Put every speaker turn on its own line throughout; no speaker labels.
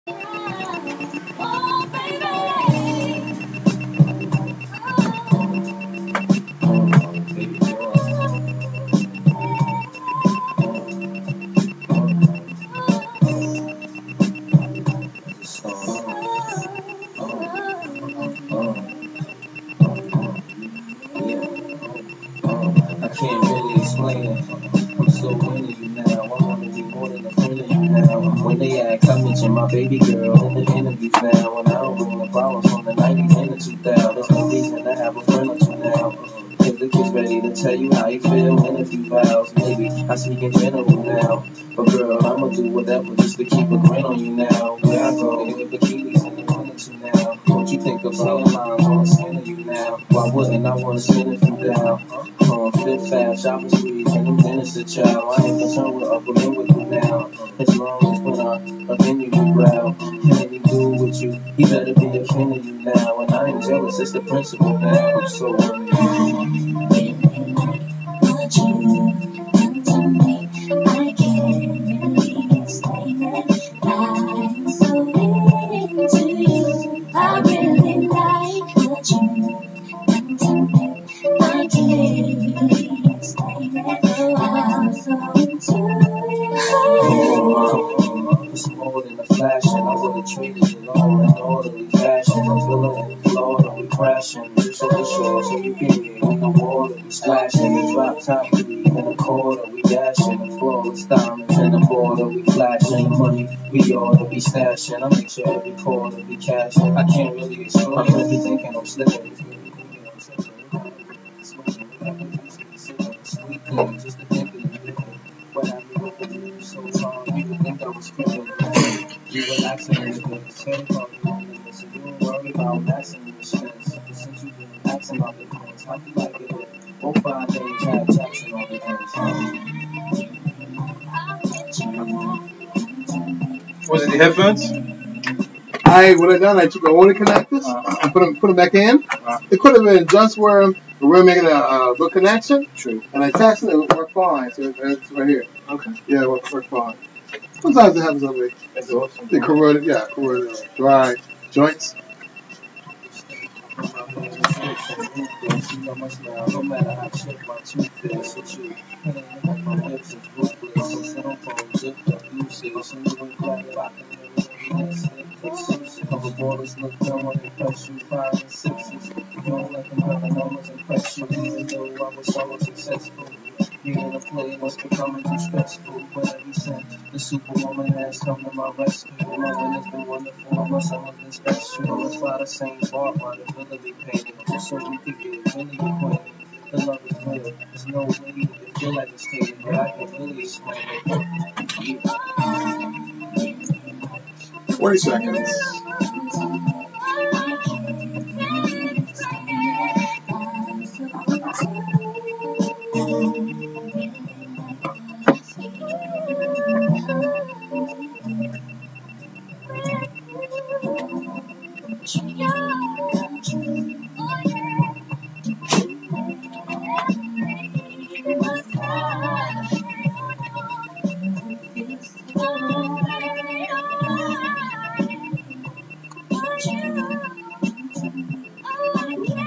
Oh, baby.
I can't really explain it. I'm so into you now. I wanna be more than a friend of you now. When they ask, I mention my baby girl in the interviews now. And I don't bring the problems from the 90s and the 2000s. There's no reason to have a friend or two now. Cause the kid's ready to tell you how you feel in a few vows. Maybe I speak in general now. But girl, I'ma do whatever just to keep a grin on you now. Where I go, they wear bikinis in the winter too now. Don't you think of lines on the skin of you now? Why wouldn't I wanna spin if you down? Fifth fast, shopping sprees, and them dinners to chow. I ain't concerned with upper men with you now. As long as when I offend you, you growl. And any dude with you, he better be a kin of you now. And I ain't jealous, it's the principle now. I'm so on it.
What you done to me, I can't really explain it. I'm so into you. I really like what you done to me. I can't really explain it. I'm so into you.
It's more than a fashion. I would've treated you long in orderly fashion. I'm feeling in Florida, we crashing. Just over the shore, so you can get in the water. We splashing, the drop top three in a quarter. We dashing, the flawless diamonds in the border. We flashing, the money we ought to be stashing. I make sure every quarter be cashing. I can't really explain. I'm really thinking I'm slipping. Sweet thing, just to think of you. What have you looking at you so far? You would think I was kidding. You relaxing in the bed, same part you wanted to. So you don't worry about maxing in the stress. But since you've been maxing about the coins, how you like it? 5 days had Jackson on the ends.
Was it the headphones?
When I done, I took the audio connectors and put them back in. It could have been just where we're making a good connection.
True.
And I tested it, it worked fine. So it's right here.
Okay.
Yeah, it worked fine. Sometimes it happens that way.
That's awesome.
They corroded dry joints.
No matter how chick my tooth is, so true. My lips is ruthless, so sit on phone, zip up, useless. So you ain't glad that I can live in this exclusive. Cover ballers look dumb when they press you, 5 and 6s. You don't let them have the numbers impress you, even though I was so successful. Being a player was becoming too stressful, but ever since the superwoman has come to my rescue, my win has been wonderful, my summer's been special. Let's fly the same bar by the Willoughby painting, just so we could get really acquainted. The love is real, there's no way you can feel like it's taken, but I can really explain it.
20 seconds.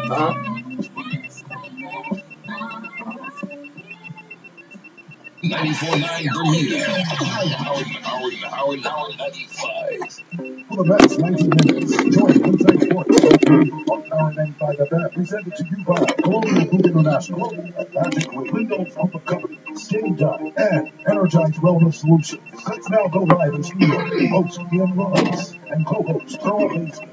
Uh-huh.
94.9 Bermuda. Howard, 95.
For the next 90 minutes, join Inside Sports on Power 95 FM. Presented to you by Colonial Food International, Atlantic with Windows Open Company, Skinny Dive, and Energized Wellness Solutions. Let's now go live in studio. Host Ian Ross and co-host Carl Mason.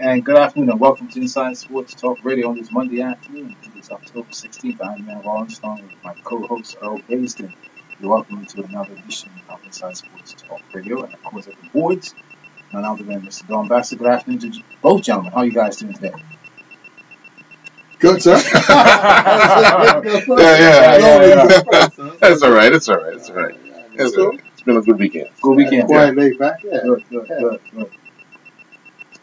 And good afternoon and welcome to Inside Sports Talk Radio on this Monday afternoon. It is October 16th. I'm Matt Armstrong with my co-host Earl Baisden. You're welcome to another edition of Inside Sports Talk Radio. And of course at the boards, none other than Mr. Don Bassett. Good afternoon to both gentlemen. How are you guys doing today?
Good, sir.
Yeah. That's all right. It's been a good weekend.
Good weekend.
Quiet, laid back. Yeah.
Good.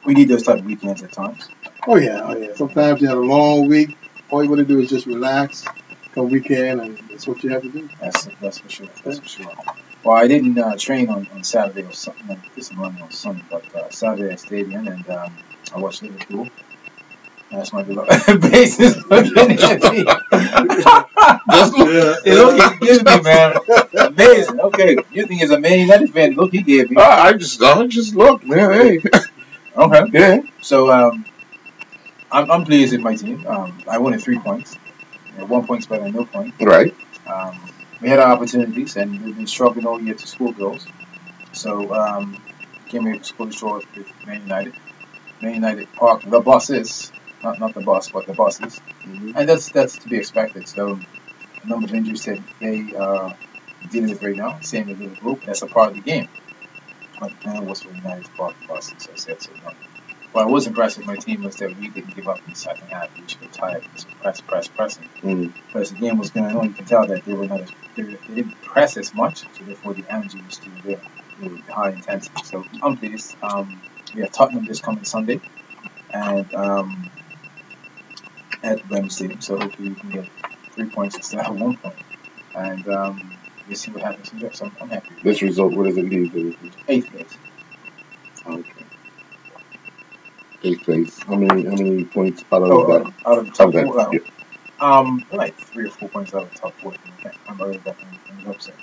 We need those type of weekends at times.
Oh yeah. Sometimes you have a long week. All you want to do is just relax, come weekend, and that's what you have to do.
That's for sure. That's for sure. Well, I didn't train on Saturday or something. I did some running on Sunday, but Saturday I stayed in and I watched Liverpool. That's my good luck. Basis looking at me.
Just look.
The look he gives me, man. Amazing. Okay, you think it's a Man United fan? The look he gave me.
I just look, man. Hey.
Okay.
Yeah.
So I'm pleased with my team. I won at 3 points. 1 point's better than no point.
Right.
Um, we had our opportunities, and we've been struggling all year to score goals. So came here to score the draw with Man United. Man United Park, the bosses, not the boss, but the bosses, and that's to be expected. So a number of injuries that they are dealing with right now, same with Liverpool. That's a part of the game. But man, was for United Park the bosses. So I said so. No. What I was impressed with my team was that we didn't give up in the second half. We just got tired. So pressing. But as the game was going on, you can tell that they were not they didn't press as much, so therefore the energy was still there. High intensity. So I'm pleased. We have Tottenham this coming Sunday, and at Bermuda Stadium. So hopefully we can get 3 points instead of 1 point, and we'll see what happens from there. So I'm happy.
This result, what does it leave?
8th place.
Okay. 8th place. How many points out of that?
Out of the top
that,
four.
Yeah.
Like 3 or 4 points out of the top four. I'm already back in the upset.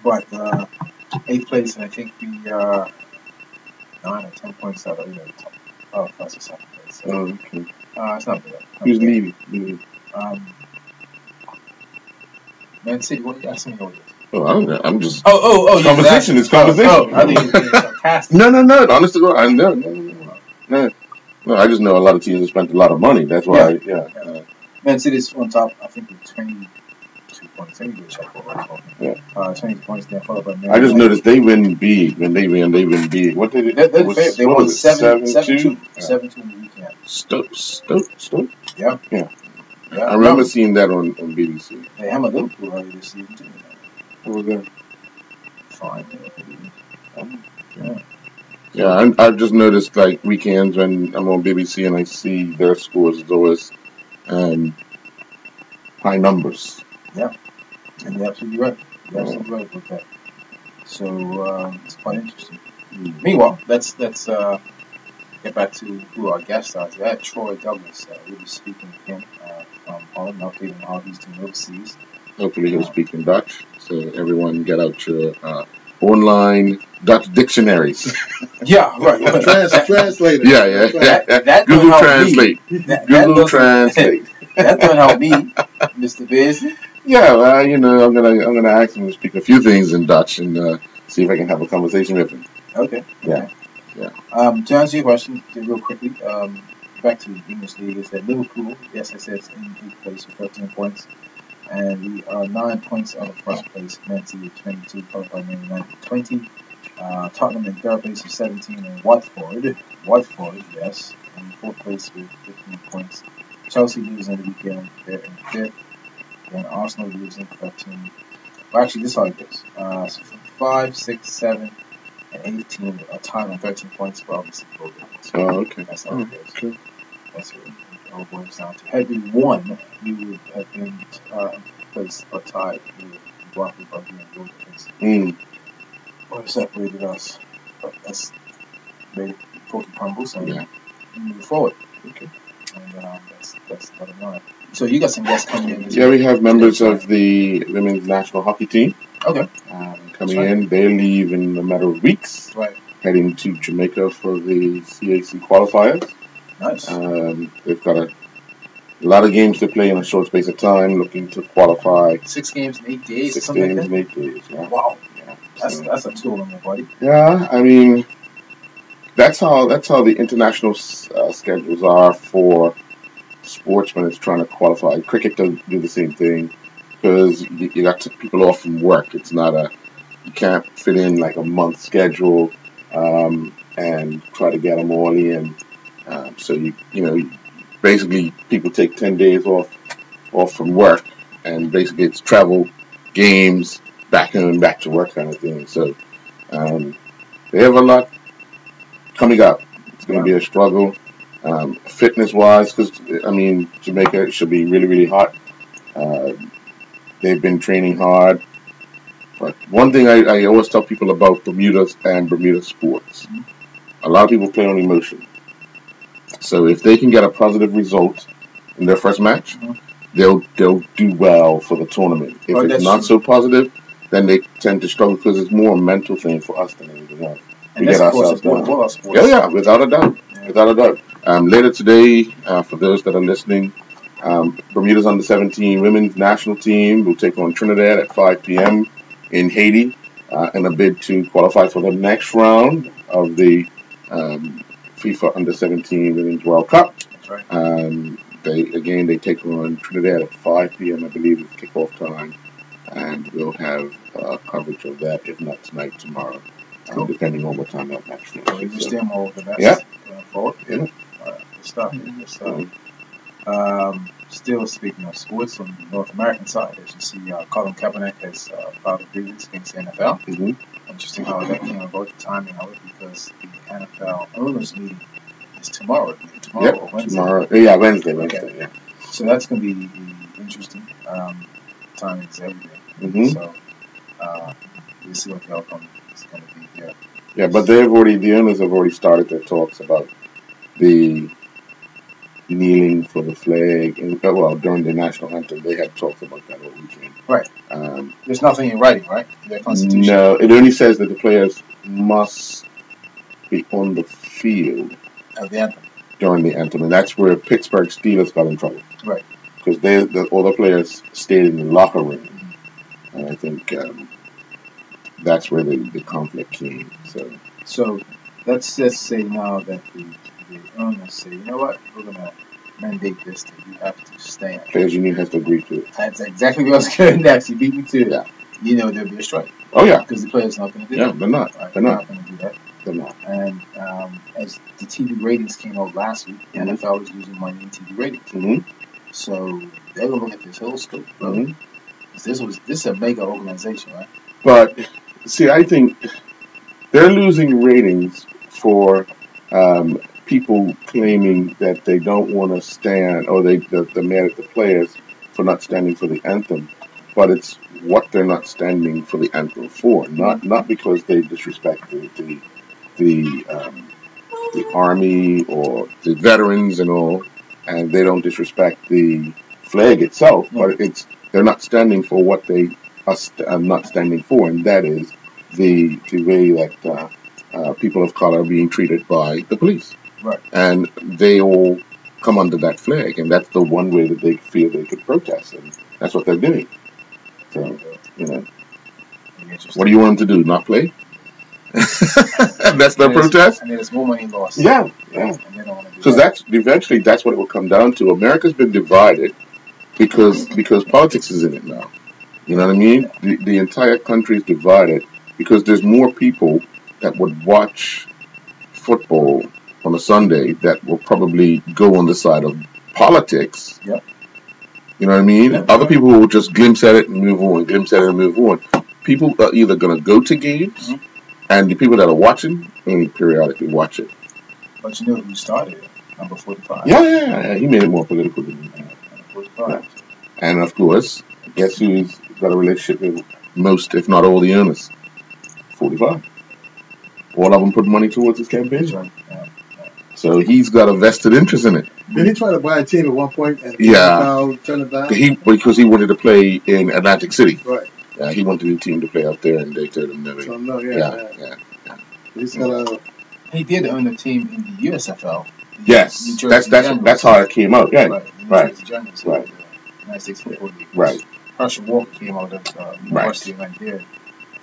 But 8th place, and I think we are 9 or 10 points out of the top. Oh, first or second place. So,
okay.
It's not bad.
Who's leading?
Man City, what are you asking me all this?
Oh, I don't know. I'm just.
Conversation.
It's conversation.
I think it's sarcastic.
No. Honestly, no. I just know a lot of teams have spent a lot of money. That's why, yeah.
Man City's on top, I think, with 22 points. Let me go check what I'm talking.
Yeah.
20 points there, followed by Man
I just noticed they win big. When they win big. What did it?
They won 7-2.
7-2
7-2 in the weekend.
Stoke?
Yeah.
I remember seeing that on BBC.
They hammered Liverpool earlier this season, too.
What was that?
Fine.
Yeah, I've just noticed, like, weekends when I'm on BBC and I see their scores, it's always high numbers.
Yeah, and you're absolutely right. You're absolutely right with that. So it's quite interesting. Meanwhile, let's get back to who our guest are. We had Troy Douglas. We'll be speaking with him from Holland, updating how he's doing overseas.
Hopefully he'll speak in Dutch, so everyone get out your online Dutch dictionaries.
Yeah, right.
Translator.
Yeah.
That
Google Translate. Google Translate.
That's gonna help me, Mr. Biz.
Yeah, well, I'm gonna ask him to speak a few things in Dutch and see if I can have a conversation with him.
Okay.
Yeah.
To answer your question, real quickly, back to the English League, is that Liverpool, yes, I said, it's in 8th place with 13 points, and we are 9 points out of first place. Man City 22, followed by Man United 20. Tottenham in 3rd place with 17, and Watford, yes, in 4th place with 15 points. Chelsea losing the weekend, they're in 5th. Then Arsenal losing 13. Well, actually, this is how it goes. So from 5, 6, 7, and 18 are tied on 13 points, but obviously goal difference.
Oh, okay.
That's how it goes.
Okay.
That's what it all boils down to. Had we won, we would have been placed or tied with Watford by being goal difference. Or it separated us. But that's made it cookie crumbles and we move forward.
Okay.
And that's the bottom line. So you got some guests coming in.
Yeah, we have members of the women's national hockey team.
Okay.
Coming in. They leave in a matter of weeks.
Right.
Heading to Jamaica for the CAC qualifiers.
Nice.
They've got a lot of games to play in a short space of time, looking to qualify.
6 games in 8 days.
6 games in 8 days. Yeah.
Wow.
Yeah.
That's a tool on my buddy.
Yeah, I mean, that's how the international schedules are for sports when it's trying to qualify. Cricket does do the same thing because you got people off from work. It's not you can't fit in like a month schedule and try to get them all in. So you basically people take 10 days off from work, and basically it's travel, games, back home, back to work kind of thing. So they have a lot coming up. It's going to be a struggle. Fitness wise, because I mean, Jamaica should be really, really hot. Uh, they've been training hard. But one thing I always tell people about Bermuda and Bermuda sports, a lot of people play on emotion. So if they can get a positive result in their first match, they'll do well for the tournament. If it's not so positive, then they tend to struggle because it's more a mental thing for us than anything else.
And
We
that's
get
across the
ourselves
board,
down.
all our sports.
Yeah, without a doubt.
Yeah.
Without a doubt. Later today, for those that are listening, Bermuda's under 17 women's national team will take on Trinidad at 5 p.m. in Haiti in a bid to qualify for the next round of the FIFA under 17 Women's World Cup.
That's right.
They take on Trinidad at 5 p.m. I believe is kickoff time, and we'll have coverage of that if not tonight, tomorrow.
Cool.
Depending on what time that match
So we
finishes.
wish them all the best
Yeah.
going forward.
Yeah.
All right, good stuff. Good stuff. Still speaking of sports, on the North American side, as you see, Colin Kaepernick has filed a grievance against the NFL.
Mm-hmm.
Interesting how that came about, the timing of it, because the NFL owners meeting is tomorrow or Wednesday.
Tomorrow. Yeah, Wednesday.
Okay.
Yeah.
So that's going to be interesting. Timing is everything.
Mm-hmm.
So we'll see what the outcome is going to be here.
Yeah, but the owners have already started their talks about the kneeling for the flag, and during the national anthem, they had talked about that all weekend.
Right. There's nothing in writing, right? Their constitution.
No, it only says that the players must be on the field
Of the anthem.
during the anthem, and that's where Pittsburgh Steelers got in trouble.
Right.
Because all the players stayed in the locker room, and I think that's where the conflict came.
So let's just say now that the owners say, you know what, we're going to mandate this, that you have to stand.
Players Union has to agree to it.
That's exactly what I was going to ask. You beat me to it.
Yeah.
You know there'll be a strike.
Oh, yeah.
Because the players are not going to do
Yeah,
that.
they're not.
Right?
They're not
going to do that.
They're not.
And as the TV ratings came out last week, the NFL is losing money in TV ratings.
Mm-hmm.
So they're going to look at this whole scope. Mm-hmm. This is a mega organization, right?
But, see, I think they're losing ratings for people claiming that they don't want to stand, or they're mad at the players for not standing for the anthem. But it's what they're not standing for the anthem for, not because they disrespect the army or the veterans and all, and they don't disrespect the flag itself, but they're not standing for what they are not standing for, and that is the way that people of color are being treated by the police.
Right.
And they all come under that flag, and that's the one way that they feel they could protest, and that's what they're doing. So, what do you want them to do? Not play? That's their protest?
And there's more money lost.
Yeah. Because that's what it will come down to. America's been divided because politics is in it now. You know what I mean? The entire country is divided because there's more people that would watch football on a Sunday that will probably go on the side of politics.
Yep.
You know what I mean? Yep. Other people will just glimpse at it and move on. People are either going to go to games, and the people that are watching only periodically watch it.
But you know who started it? Number 45.
Yeah. He made it more political than
45.
Yeah. And of course, guess who's got a relationship with most, if not all, the owners? 45. All of them put money towards his campaign.
That's right. Yeah.
So he's got a vested interest in it.
Did he try to buy a team at one point and turn it down?
Because he wanted to play in Atlantic City.
Right.
Yeah, he wanted a team to play out there, and they told him no.
So no, yeah. He's got a.
He did own a team in the USFL.
Yes, that's how it came out. Yeah, right.
The United States Football League.
Right.
Herschel Walker came out of University and went there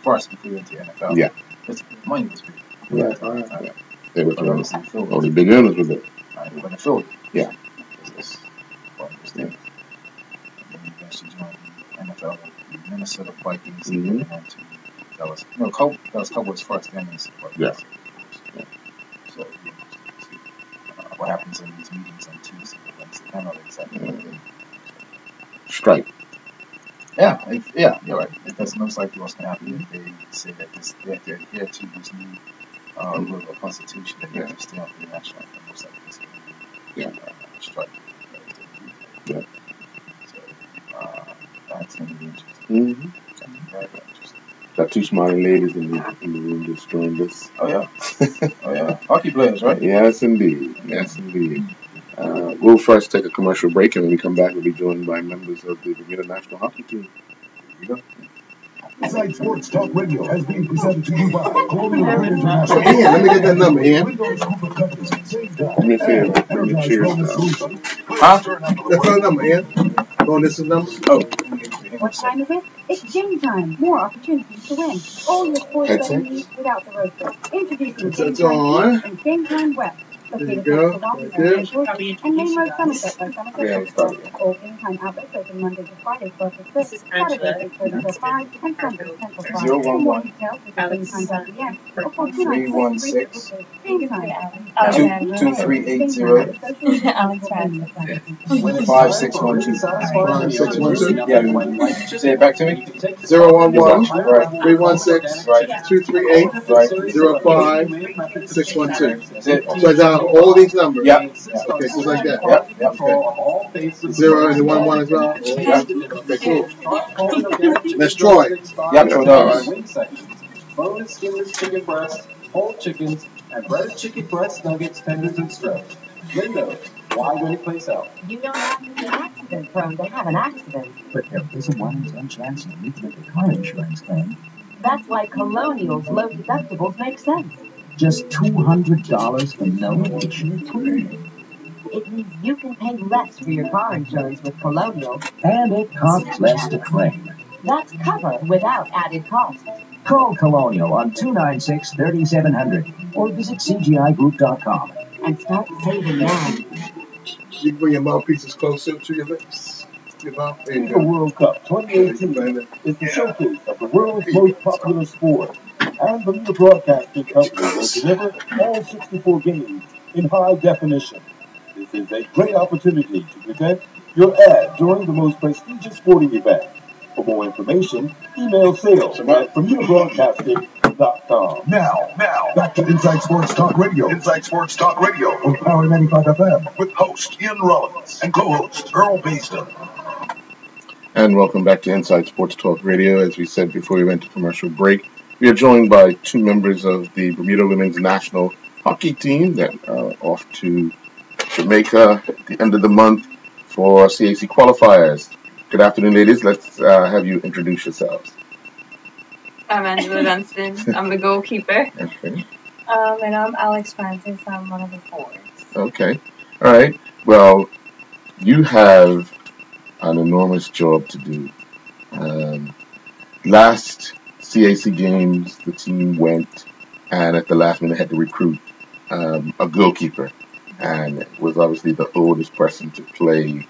first before he went to the NFL.
Yeah.
Because money was big.
Right. They were throwing
all
the big earners with it.
Right. But in Philly.
Yeah.
It's quite interesting. And then he eventually joined the NFL, the Minnesota Vikings, and then went to Dallas. No, Dallas Cowboys first, then Minnesota Vikings.
Yeah.
So it'll be interesting to see what happens in these meetings on Tuesday and Wednesday. I don't know exactly.
Strike.
Yeah, you're right. That's most likely what's going to happen if they say that they have to adhere to this new with a constitution that you have to stay on the national anthem most likely it's going to be strike.
Yeah.
So that's going to be interesting.
Mm-hmm.
Very, very interesting.
Got two smiling ladies in the room just joined us.
Oh yeah, oh yeah, hockey players, right?
Yes, indeed. Yes, indeed. We'll first take a commercial break, and when we come back, we'll be joined by members of the Bermuda national hockey team. Here you go.
Inside Sports Talk Radio has been presented to you by Colonial Grid
Oh,
International.
Ian, let me get that number, Ian.
Windows Group of Companies, save time,
Do me a favor.
and
Bring the
Energize
chairs
Wellness
down.
Solutions.
Huh?
Turn after the
That's
break.
our number, Ian. Oh, this is the number?
Oh,
What time is it? It's gym time. More opportunities to win. All your sports
Headset?
betting needs without the roaster. Introducing
Headset's
Game Time
on.
East and Game Time West.
There you
Located
go.
next to Washington
Right there.
and Georgia and Main Road Somerset by Somerset
Yeah,
Bookstore.
start again.
All Game Time outlets open Monday to Friday 12 to 6, Saturday 6:30 till 5, and Sunday 10 till 5. For more
011
details, visit GameTime.pm or call
316
Game Time.
2380 5612.
5612.
Yeah, say it back to me.
011
Right.
316
Right.
238
Right.
05 612.
That's it.
So down all these numbers.
Yep.
Okay, just like that.
Yep. Yep. Okay.
Zero and the 11 as well.
Yep.
Okay, cool. That's Troy.
Yep. Sure does.
Boneless, skinless chicken breasts, whole chickens, and breaded chicken breast nuggets, tenders, and strips. Lindo's, why would it place out?
You don't have to be accident prone to have an accident.
But there is a 1 in 10 chance you need to make a car insurance claim.
That's why Colonial's low deductibles make sense.
Just $200 for no additional premium.
It means you can pay less for your car insurance with Colonial.
And it costs less to claim.
That's cover without added cost.
Call Colonial on 296-3700 or visit CGIGroup.com.
And start saving now.
You can bring your mouthpieces closer to your lips. Your mouth. There you
FIFA
go.
World Cup 2018 is the showcase of the world's most popular sport, and Bermuda Broadcasting Company will deliver all 64 games in high definition. This is a great opportunity to present your ad during the most prestigious sporting event. For more information, email sales at BermudaBroadcasting.com. Now, back to Inside Sports Talk Radio. Inside Sports Talk Radio on Power 95 FM with host Ian Rollins and co-host Earl Baisden.
And welcome back to Inside Sports Talk Radio. As we said before we went to commercial break, we are joined by two members of the Bermuda Women's National Hockey Team that are off to Jamaica at the end of the month for CAC qualifiers. Good afternoon, ladies. Let's have you introduce yourselves.
I'm Angela Dunstan. I'm the goalkeeper.
Okay.
And I'm Alex Francis. I'm one of the forwards.
Okay. All right. Well, you have an enormous job to do. Last CAC games, the team went and at the last minute had to recruit a goalkeeper, and was obviously the oldest person to play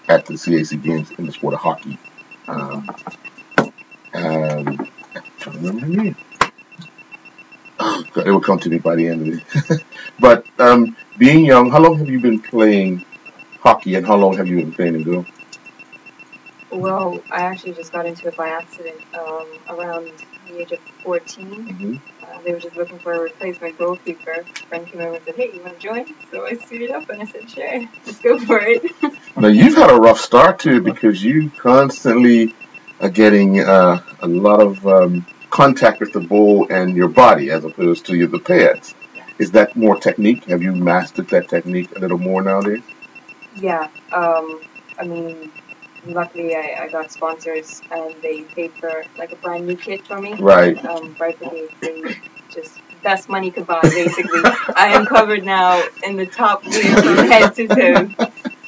at the CAC games in the sport of hockey. I'm trying to remember her name. Oh, God, it will come to me by the end of it. But being young, how long have you been playing hockey, and how long have you been playing in goal?
Well, I actually just got into it by accident around the age of 14.
Mm-hmm.
They were just looking for a replacement goalkeeper. A friend came over and said, "Hey, you want to join?" So I suited up and I said, "Sure, let's go for it."
Now, you've had a rough start to it because you constantly are getting a lot of contact with the ball and your body as opposed to the pads. Is that more technique? Have you mastered that technique a little more nowadays?
Yeah. I mean, luckily I got sponsors and they paid for like a brand new kit for me.
Right.
Right, but they just best money could buy, basically. I am covered now in the top gear from head to toe.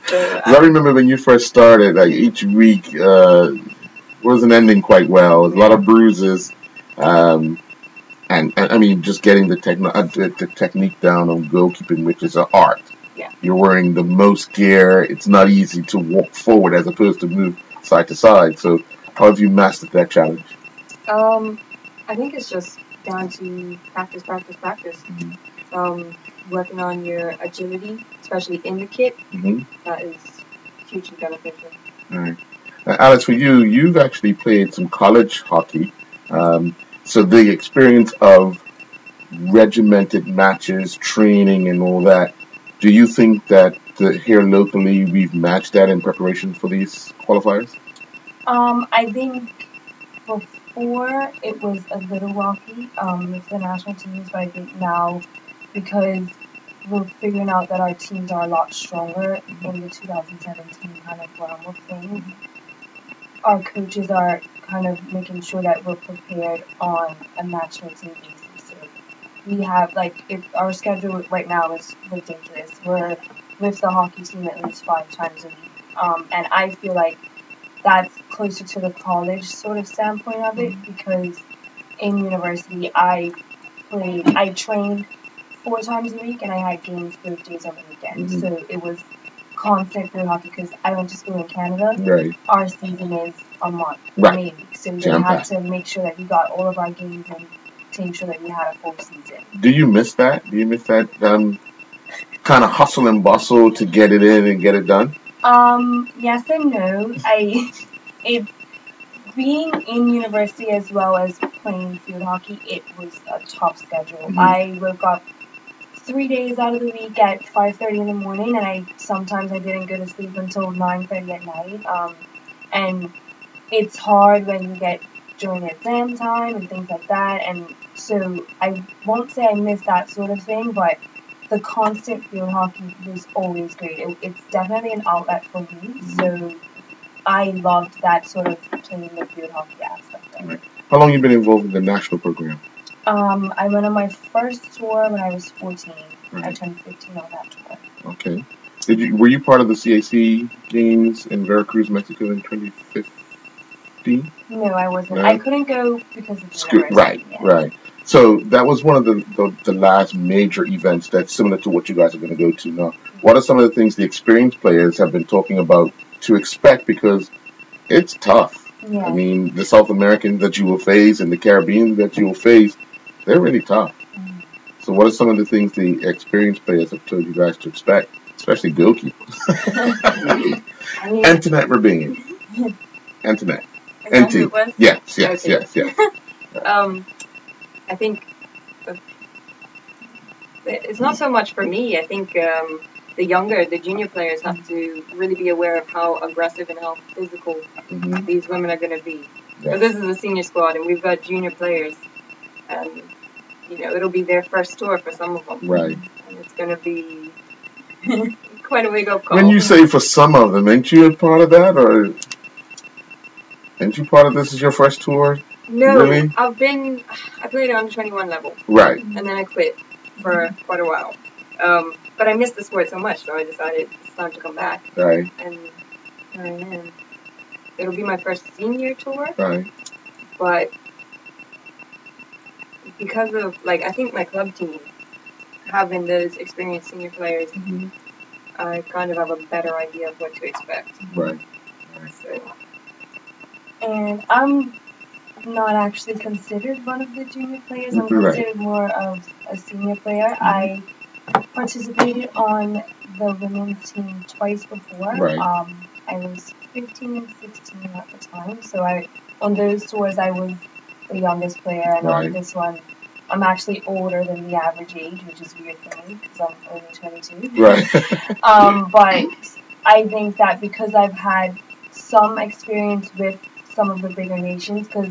So
I remember when you first started, like each week wasn't ending quite well. There was a lot of bruises, and I mean just getting the technique down on goalkeeping, which is an art.
Yeah.
You're wearing the most gear. It's not easy to walk forward as opposed to move side to side. So how have you mastered that challenge?
I think it's just down to practice.
Mm-hmm.
Working on your agility, especially in the kit,
Mm-hmm.
that is hugely beneficial.
All right. Alice, for you, you've actually played some college hockey. So the experience of regimented matches, training, and all that. Do you think that here locally we've matched that in preparation for these qualifiers?
I think before it was a little rocky with the national teams, but I think now, because we're figuring out that our teams are a lot stronger in the 2017 kind of realm of things, our coaches are kind of making sure that we're prepared on a matchmaking basis. So we have, like, if our schedule right now is ridiculous. We're with the hockey team at least 5 times a week. And I feel like that's closer to the college sort of standpoint of it, because in university I trained 4 times a week and I had games both days on the weekend.
Mhm.
So it was constant field hockey because I went to school in Canada.
Right.
Our season is a month,
Right.
maybe. So they
Jam-packed.
had to make sure that we got all of our games in to ensure that we had a full season.
Do you miss that? Do you miss that kind of hustle and bustle to get it in and get it done?
Yes and no. It being in university as well as playing field hockey, it was a tough schedule.
Mhm.
I woke up 3 days out of the week at 5:30 in the morning, and I didn't go to sleep until 9:30 at night. And it's hard when you get during exam time and things like that. And so I won't say I miss that sort of thing, but the constant field hockey was always great. It's definitely an outlet for me. So I loved that sort of playing the field hockey aspect of it.
Right. How long you been involved in the national program?
I went on my first tour when I was 14. I
Right.
turned 15 on that tour.
Okay. Were you part of the CAC games in Veracruz, Mexico in 2015?
No, I wasn't.
No?
I couldn't go because of the university.
Right,
Yeah.
right. So that was one of the last major events that's similar to what you guys are going to go to now. What are some of the things the experienced players have been talking about to expect? Because it's tough.
Yeah.
I mean, the South Americans that you will face and the Caribbeans that you will face, they're really tough.
Mm.
So what are some of the things the experienced players have told you guys to expect, especially goalkeepers?
I mean,
Antoinette Rabin. Antoinette.
is that who
NT.
it was?
Yes.
Okay. I think it's not so much for me. I think the junior players have to really be aware of how aggressive and how physical
Mhm.
these women are going to be.
Yeah.
But this is a senior squad, and we've got junior players, and it'll be their first tour for some of them.
Right.
And it's going to be quite a wake up call.
When you say for some of them, ain't you a part of that, or ain't you part of this? Is your first tour?
No,
Really?
I played at under 21 level,
Right.
and then I quit for quite a while. But I missed the sport so much, so I decided it's time to come back.
Right.
And here I am. It'll be my first senior tour,
Right.
but because of, I think my club team having those experienced senior players,
Mhm.
I kind of have a better idea of what to expect.
Right.
So. And I'm not actually considered one of the junior players. I'm
Right.
considered more of a senior player. I participated on the women's team twice before.
Right.
I was 15 and 16 at the time, so on those tours I was the youngest player, and
Right.
on this one I'm actually older than the average age, which is weird for me because I'm only 22.
Right.
But I think that because I've had some experience with some of the bigger nations, because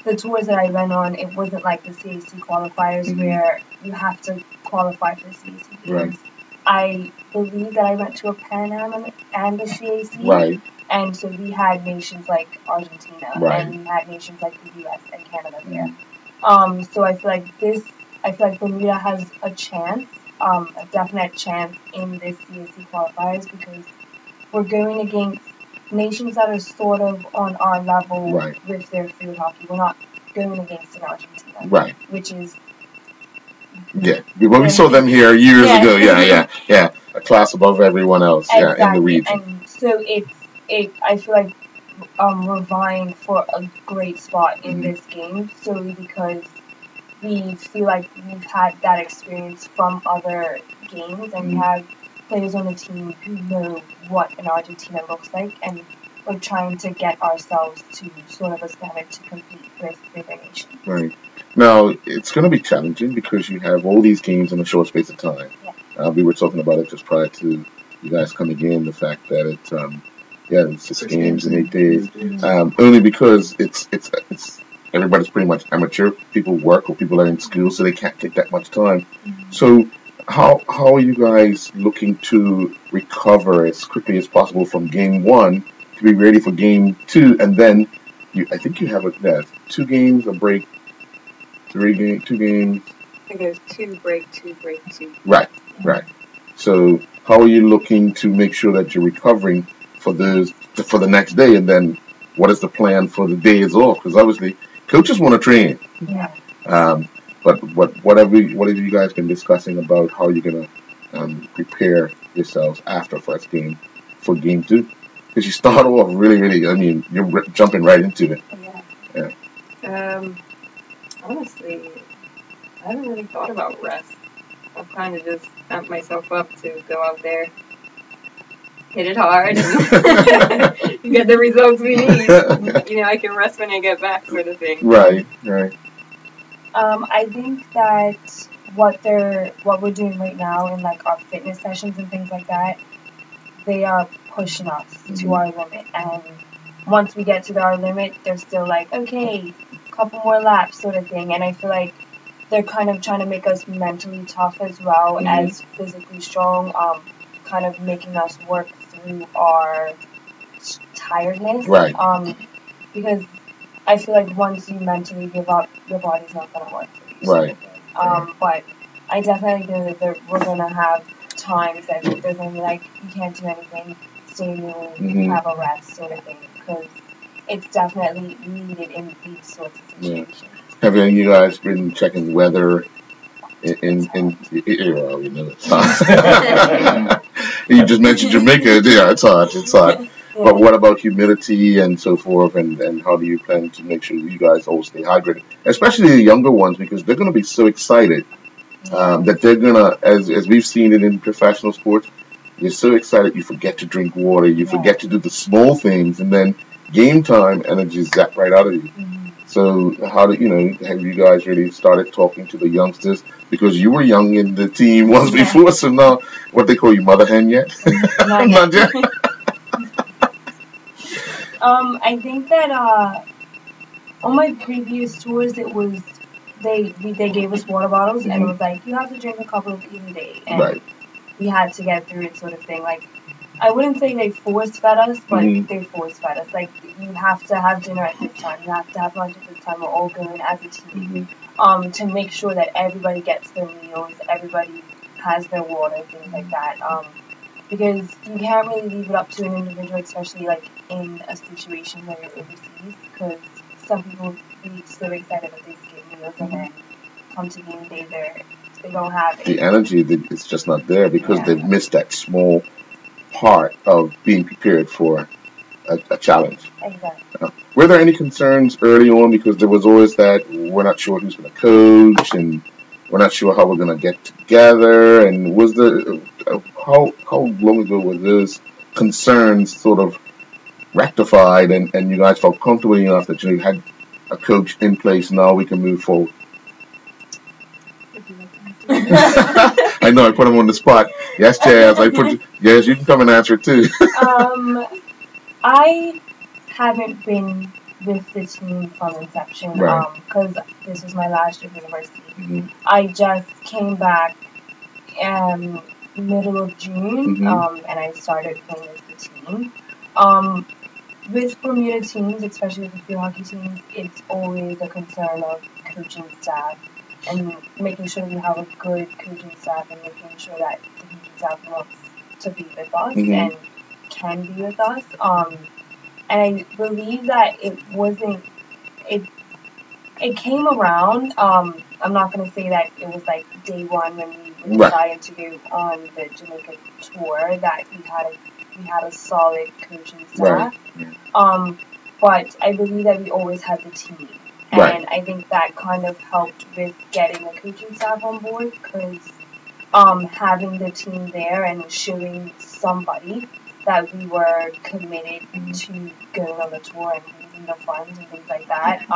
the tours that I went on, it wasn't like the CAC qualifiers
Mhm.
where you have to qualify for the CAC games.
Right.
I believe that I went to a Pan Am and the CAC.
Right.
And so we had nations like Argentina,
Right.
and we had nations like the US and Canada there.
Mhm.
So I feel like Bermuda has a chance, a definite chance in this CAC qualifiers, because we're going against nations that are sort of on our level
Right.
with their field hockey. We're not going against an Argentina,
Right.
which is
Yeah. When we saw them here years
Yeah.
ago, yeah. A class above everyone else, in the
exactly.
region.
And so I feel like we're vying for a great spot in
Mhm.
this game, solely because we feel like we've had that experience from other games, and we
Mhm.
have players on the team who know what an Argentina looks like, and we're trying to get ourselves to sort of a standard to compete with bigger nations.
Right. Now, it's going to be challenging because you have all these games in a short space of time.
Yeah.
We were talking about it just prior to you guys coming in, the fact that it's, it's 6 games in 8 days. Only because it's everybody's pretty much amateur. People work or people are in school, so they can't take that much time. So, how are you guys looking to recover as quickly as possible from game one to be ready for game two, and then I think you have 2 games, a break, 2 games.
I think there's 2 break, 2 break, 2.
Right. So how are you looking to make sure that you're recovering for the next day, and then what is the plan for the days off? Because obviously coaches want to train.
Yeah.
But what have you guys been discussing about how you're gonna prepare yourselves after first game for game two? Because you start off really, I mean, you're jumping right into it.
Yeah. Honestly, I haven't really thought about rest. I've kind of just amped myself up to go out there, hit it hard, and get the results we need. I can rest when I get back, sort of thing.
Right.
I think that what we're doing right now in like our fitness sessions and things like that, they are pushing us to our limit. And once we get to our limit, they're still like, okay, couple more laps, sort of thing. And I feel like they're kind of trying to make us mentally tough as well as physically strong, kind of making us work through our tiredness.
Right.
Because I feel like once you mentally give up, your body's not going to work for you.
Right.
But I definitely think that we're going to have times that they're going to be like, you can't do anything, stay new, have a rest, sort of thing. Because it's definitely needed in these sorts of situations.
Have any of you guys been checking weather in it's hot. You just mentioned Jamaica. Yeah, it's hot. But what about humidity and so forth, and how do you plan to make sure you guys all stay hydrated, especially the younger ones, because they're going to be so excited that they're going to, as we've seen it in professional sports, you're so excited you forget to drink water, you forget to do the small things, and then game time energy is zapped right out of you. So have you guys really started talking to the youngsters? Because you were young in the team once before, so now, what they call you, mother hen yet?
Not yet. I think that on my previous tours, it was they gave us water bottles and it was like, you have to drink a couple of these a day, and we had to get through it, sort of thing. Like, I wouldn't say they force fed us, but they force fed us. Like, you have to have dinner at this time, you have to have lunch at this time. We're all going as a team, to make sure that everybody gets their meals, everybody has their water, things like that. Because you can't really leave it up to an individual, especially like in a situation where you're overseas, because some people be so excited that they skip meals and then come to game day they don't have it.
The energy is just not there because they've missed that small part of being prepared for a challenge.
Exactly.
Were there any concerns early on, because there was always that we're not sure who's going to coach and we're not sure how we're going to get together, and was the how long ago were those concerns sort of rectified, and you guys felt comfortable enough that you had a coach in place, now we can move forward? I know I put him on the spot. Yes, Jazz. Yes, you can come and answer it too.
I haven't been with the team from inception, because this was my last year of university. I just came back middle of June, and I started playing with the team. With Bermuda teams, especially with the field hockey teams, it's always a concern of coaching staff and making sure we have a good coaching staff and making sure that the coaching staff wants to be with us and can be with us. And I believe that it came around. I'm not going to say that it was like day one when we decided to go on the Jamaica tour that we had a solid coaching staff. But I believe that we always had the team. And I think that kind of helped with getting the coaching staff on board, because having the team there and showing somebody that we were committed to going on the tour and raising the funds and things like that,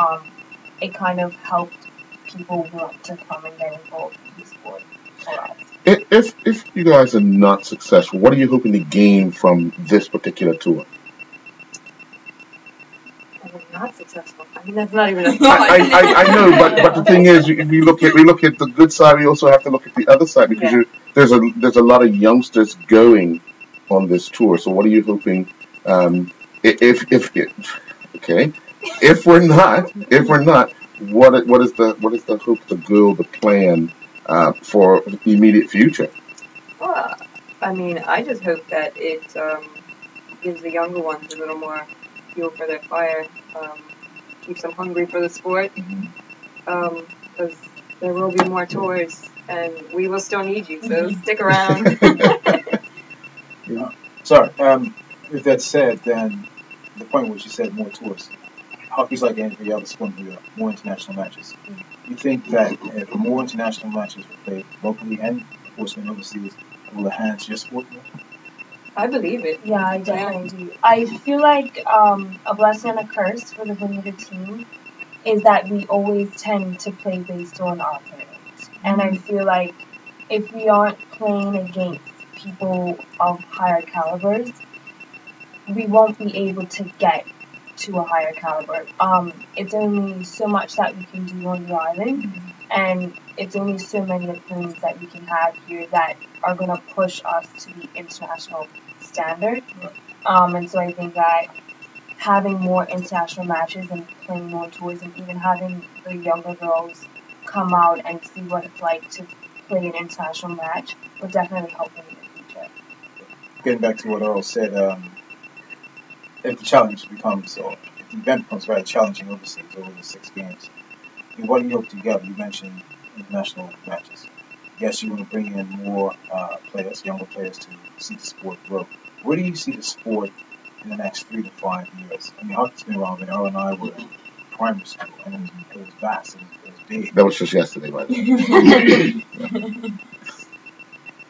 it kind of helped people want to come and get involved in the sport for us.
If you guys are not successful, what are you hoping to gain from this particular tour?
And we're not successful. I mean, that's not even a
I,
thought.
I know, but the thing is, if we look at the good side, we also have to look at the other side because
Yeah.
there's a lot of youngsters going on this tour. So what are you hoping? If okay, if we're not, what is the hope, the goal, the plan for the immediate future?
Well, I mean, I just hope that it gives the younger ones a little more fuel for their fire, keeps them hungry for the sport, because there will be more tours, and we will still need you, so stick around.
Sorry. With that said, then the point which you said more tours. Hockey's like every other sport in Europe, more international matches. You think that if more international matches were played locally and, of course, when overseas, it will enhance your sport more?
I believe it.
Yeah, I definitely do. I feel like a blessing and a curse for the Bermuda team is that we always tend to play based on our opponents. And I feel like if we aren't playing against people of higher calibers, we won't be able to get to a higher caliber. It's only so much that we can do on the island, and it's only so many opponents that we can have here that are going to push us to the international standard. And so I think that having more international matches and playing more tours and even having the younger girls come out and see what it's like to play an international match will definitely help them in the future.
Getting back to what Earl said, if the challenge becomes, or if the event becomes very challenging overseas over the 6 games, what do you hope to get? You mentioned international matches. Yes, you want to bring in more players, younger players, to see the sport grow. Where do you see the sport in the next 3 to 5 years? I mean, hockey's been around when Earl and I were in primary school, and it was vast, it was big.
That was just yesterday, by the way.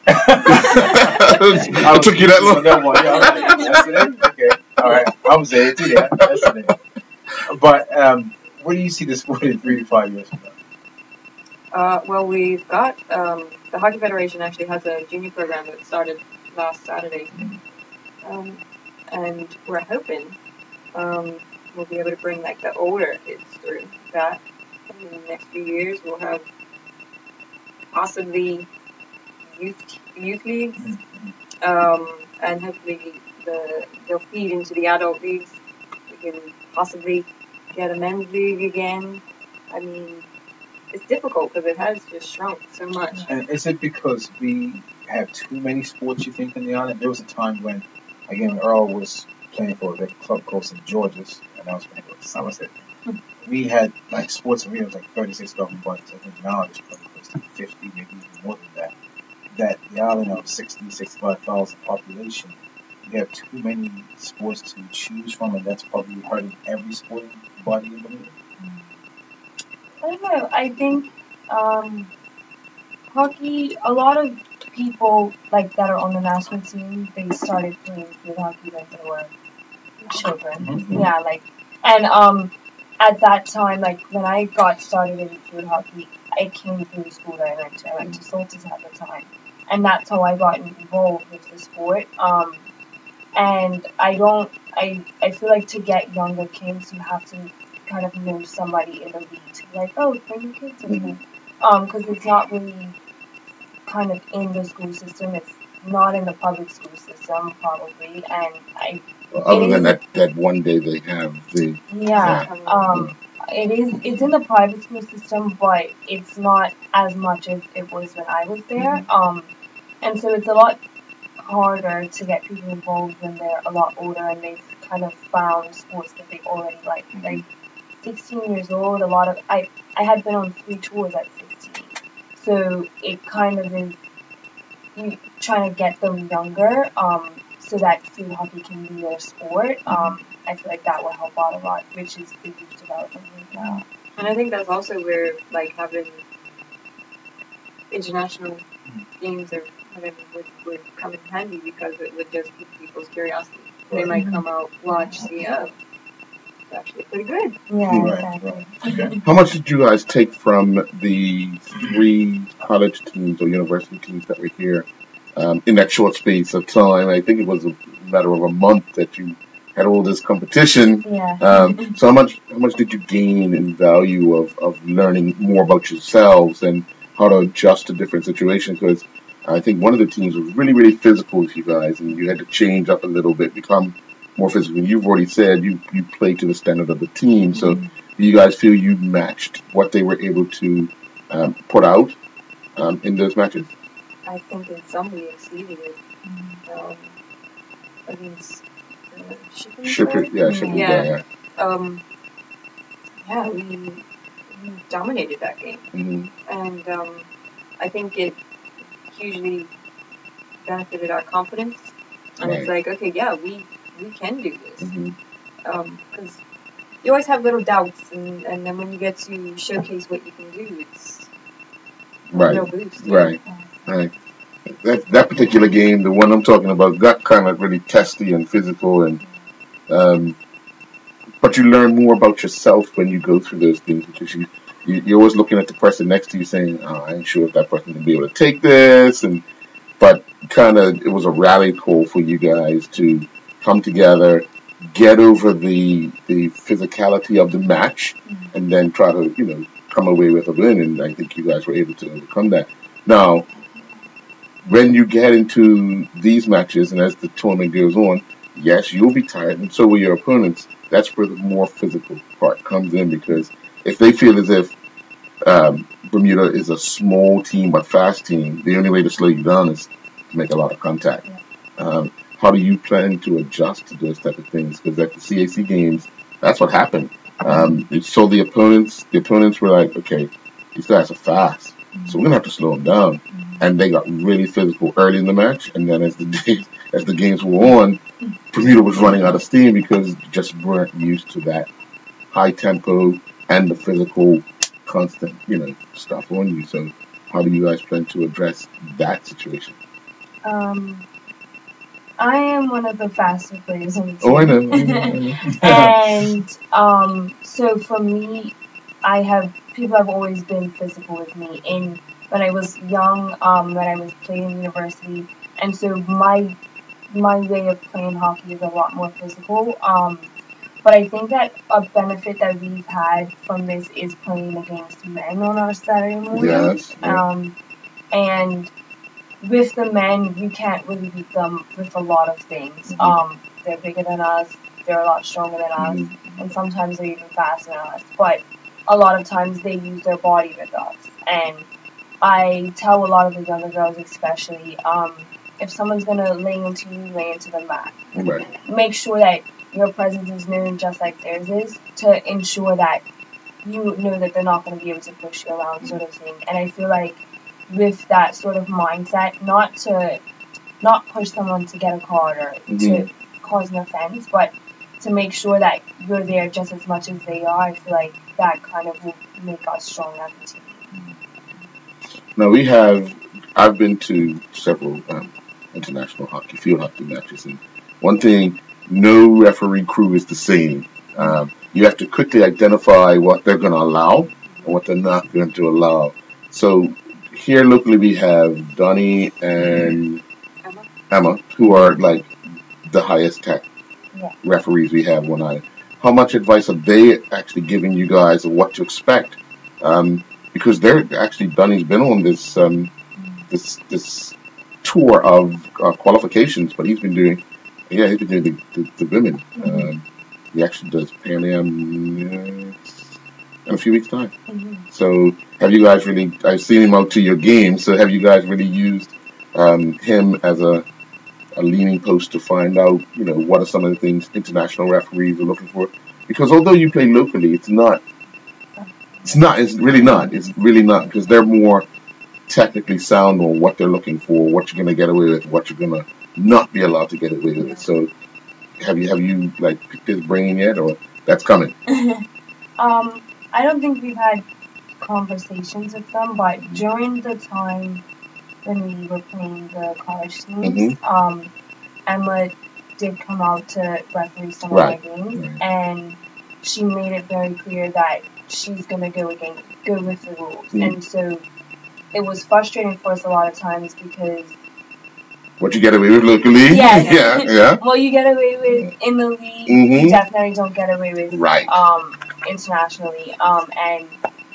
It took you that long.
That one, yeah, okay. Yesterday? Okay, all right. I was there too. There yesterday. But where do you see the sport in 3 to 5 years from now?
Well, we've got the Hockey Federation actually has a junior program that started last Saturday, and we're hoping we'll be able to bring like the older kids through that. And in the next few years, we'll have possibly youth leagues, and hopefully they'll feed into the adult leagues. We can possibly get a men's league again. I mean, it's difficult because it has just shrunk so much.
And is it because we have too many sports, you think, in the island? There was a time when, again, Earl was playing for the club called St. George's, and I was playing for Somerset. We had, like, sports arenas, like 36 governing bodies. I think now it's probably close to 50, maybe even more than that. That the island of 60, 65,000 population, you have too many sports to choose from, and that's probably hurting every sporting body in the league.
I don't know. I think hockey. A lot of people like that are on the national team. They started playing field hockey when they were children. Yeah, like and at that time, like when I got started in field hockey, I came through the school that I went to. I went to Soltis at the time, and that's how I got involved with the sport. And I feel like to get younger kids, you have to kind of know somebody in the league to be like, oh, bring your kids in. Because it's not really kind of in the school system. It's not in the public school system probably, and
Other than that one day they have the
it's in the private school system, but it's not as much as it was when I was there. And so it's a lot harder to get people involved when they're a lot older and they've kind of found sports that they already like. Like 16 years old, I had been on 3 tours at 16, so it kind of is you trying to get them younger, so that field hockey can be their sport. I feel like that will help out a lot, which is the youth development right now.
And I think that's also where like having international games or whatever would come in handy because it would just pique people's curiosity. They might come out, watch, see, oh, it's actually pretty good.
Yeah,
Right,
exactly.
Okay.
How much did you guys take from the 3 college teams or university teams that were here in that short space of time? I think it was a matter of a month that you had all this competition.
Yeah.
So how much did you gain in value of learning more about yourselves and how to adjust to different situations? Because I think one of the teams was really, really physical with you guys, and you had to change up a little bit, become more physical. You've already said you played to the standard of the team, so do you guys feel you matched what they were able to put out in those matches?
I think in some we exceeded it. Um, against shipping
Shipper,
guard.
yeah, shipping guy, yeah.
Um, yeah, we dominated that game,
Hmm.
and I think it hugely benefited our confidence. And it's
Right.
like, okay, yeah, we can do this.
Hmm.
Because you always have little doubts, and then when you get to showcase what you can do, it's a
Right.
real boost.
Right. Right. That particular game, the one I'm talking about, got kind of really testy and physical, and um, but you learn more about yourself when you go through those things because you're always looking at the person next to you, saying, "Oh, I ain't sure if that person can be able to take this," and but kind of it was a rally call for you guys to come together, get over the physicality of the match, and then try to come away with a win. And I think you guys were able to overcome that. Now, when you get into these matches and as the tournament goes on, yes, you'll be tired, and so will your opponents. That's where the more physical part comes in because if they feel as if Bermuda is a small team but fast team, the only way to slow you down is to make a lot of contact. How do you plan to adjust to those type of things? Because at the CAC games, that's what happened. So the opponents were like, okay, these guys are fast, so we're gonna have to slow them down. And they got really physical early in the match, and then as the days, as the games were on, Bermuda was running out of steam because you just weren't used to that high tempo and the physical constant, stuff on you. So how do you guys plan to address that situation?
Um, I am one of the faster players on the team.
Oh, I know, I know.
And so for me, people have always been physical with me. In when I was young, when I was playing university, and so my way of playing hockey is a lot more physical. But I think that a benefit that we've had from this is playing against men on our Saturday morning.
Yes. Yeah.
And with the men, you can't really beat them with a lot of things. They're bigger than us, they're a lot stronger than us, and sometimes they're even faster than us. But a lot of times they use their body with us. And I tell a lot of the younger girls, especially, if someone's gonna lay into you, lay into the mat.
Right.
Make sure that your presence is known just like theirs is to ensure that you know that they're not going to be able to push you around, sort of thing. And I feel like with that sort of mindset, not push someone to get a card or to cause an offense, but to make sure that you're there just as much as they are. I feel like that kind of will make us strong as a team.
Now I've been to several international field hockey matches, and one thing, no referee crew is the same. You have to quickly identify what they're going to allow and what they're not going to allow. So here locally we have Donnie and Emma, who are like the highest tech referees we have one eye. How much advice are they actually giving you guys of what to expect? Because they're actually Donnie's been on this tour of qualifications, but he's been doing the women. He actually does Pan Am in a few weeks' time. So have you guys really? I've seen him out to your games. So have you guys really used him as a leaning post to find out, what are some of the things international referees are looking for? Because although you play locally, it's really not. It's really not because they're more technically sound on what they're looking for, what you're going to get away with, what you're going to not be allowed to get away with. So have you like picked his brain yet, or that's coming?
I don't think we've had conversations with them, but during the time when we were playing the college teams, Emma did come out to referee some of our games, and she made it very clear that she's gonna go with the rules, and so it was frustrating for us a lot of times because
what you get away with locally, yeah.
Well, you get away with in the league, you definitely don't get away with internationally, and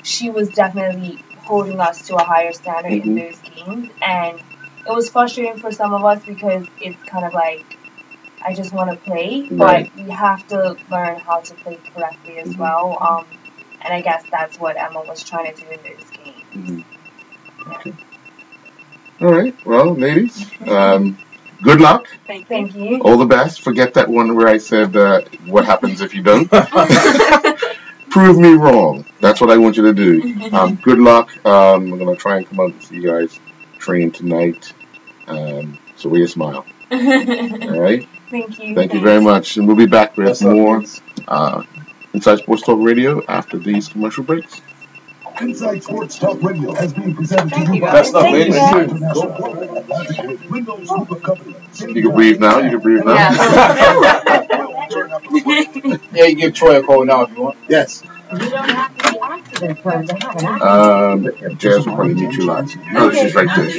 she was definitely holding us to a higher standard in those games, and it was frustrating for some of us because it's kind of like, I just want to play, but we have to learn how to play correctly as well. And I guess that's what Emma was trying to do in those games.
Okay. All right. Well, ladies, good luck.
Thank you.
All the best. Forget that one where I said, what happens if you don't? Prove me wrong. That's what I want you to do. Good luck. I'm going to try and come out and see you guys train tonight. So wear your smile. All right?
Thank you.
Thank you very much. And we'll be back with more Inside Sports Talk Radio after these commercial breaks.
Inside Sports Talk Radio has been presented to you by
Best of, ladies.
You can breathe now. You can breathe now.
Yeah, you give Troy a call now if you want.
Yes.
You don't have to be accident prone to have an accident.
Jazz will probably meet you live. No, she's right there.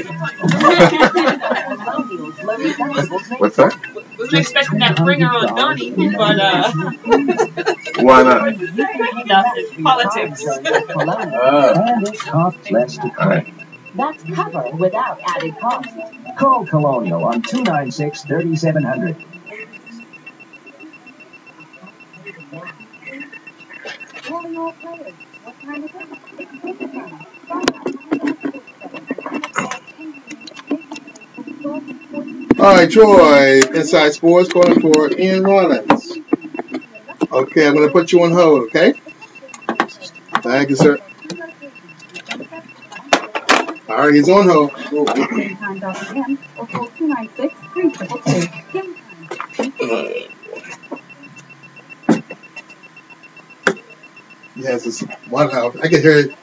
What's that?
Wasn't expecting that ringer on Donnie, but
Why not?
nothing. Politics.
And it costs less to clean. That's covered without added cost. Call Colonial on 296-3700.
Calling all players. What time is it?
All right, Troy, Inside Sports, calling for Ian Rollins. Okay, I'm going to put you on hold, okay? Thank you, sir. All right, he's on hold.
Time.pm or call 296-322.
He has this one house. I can hear it.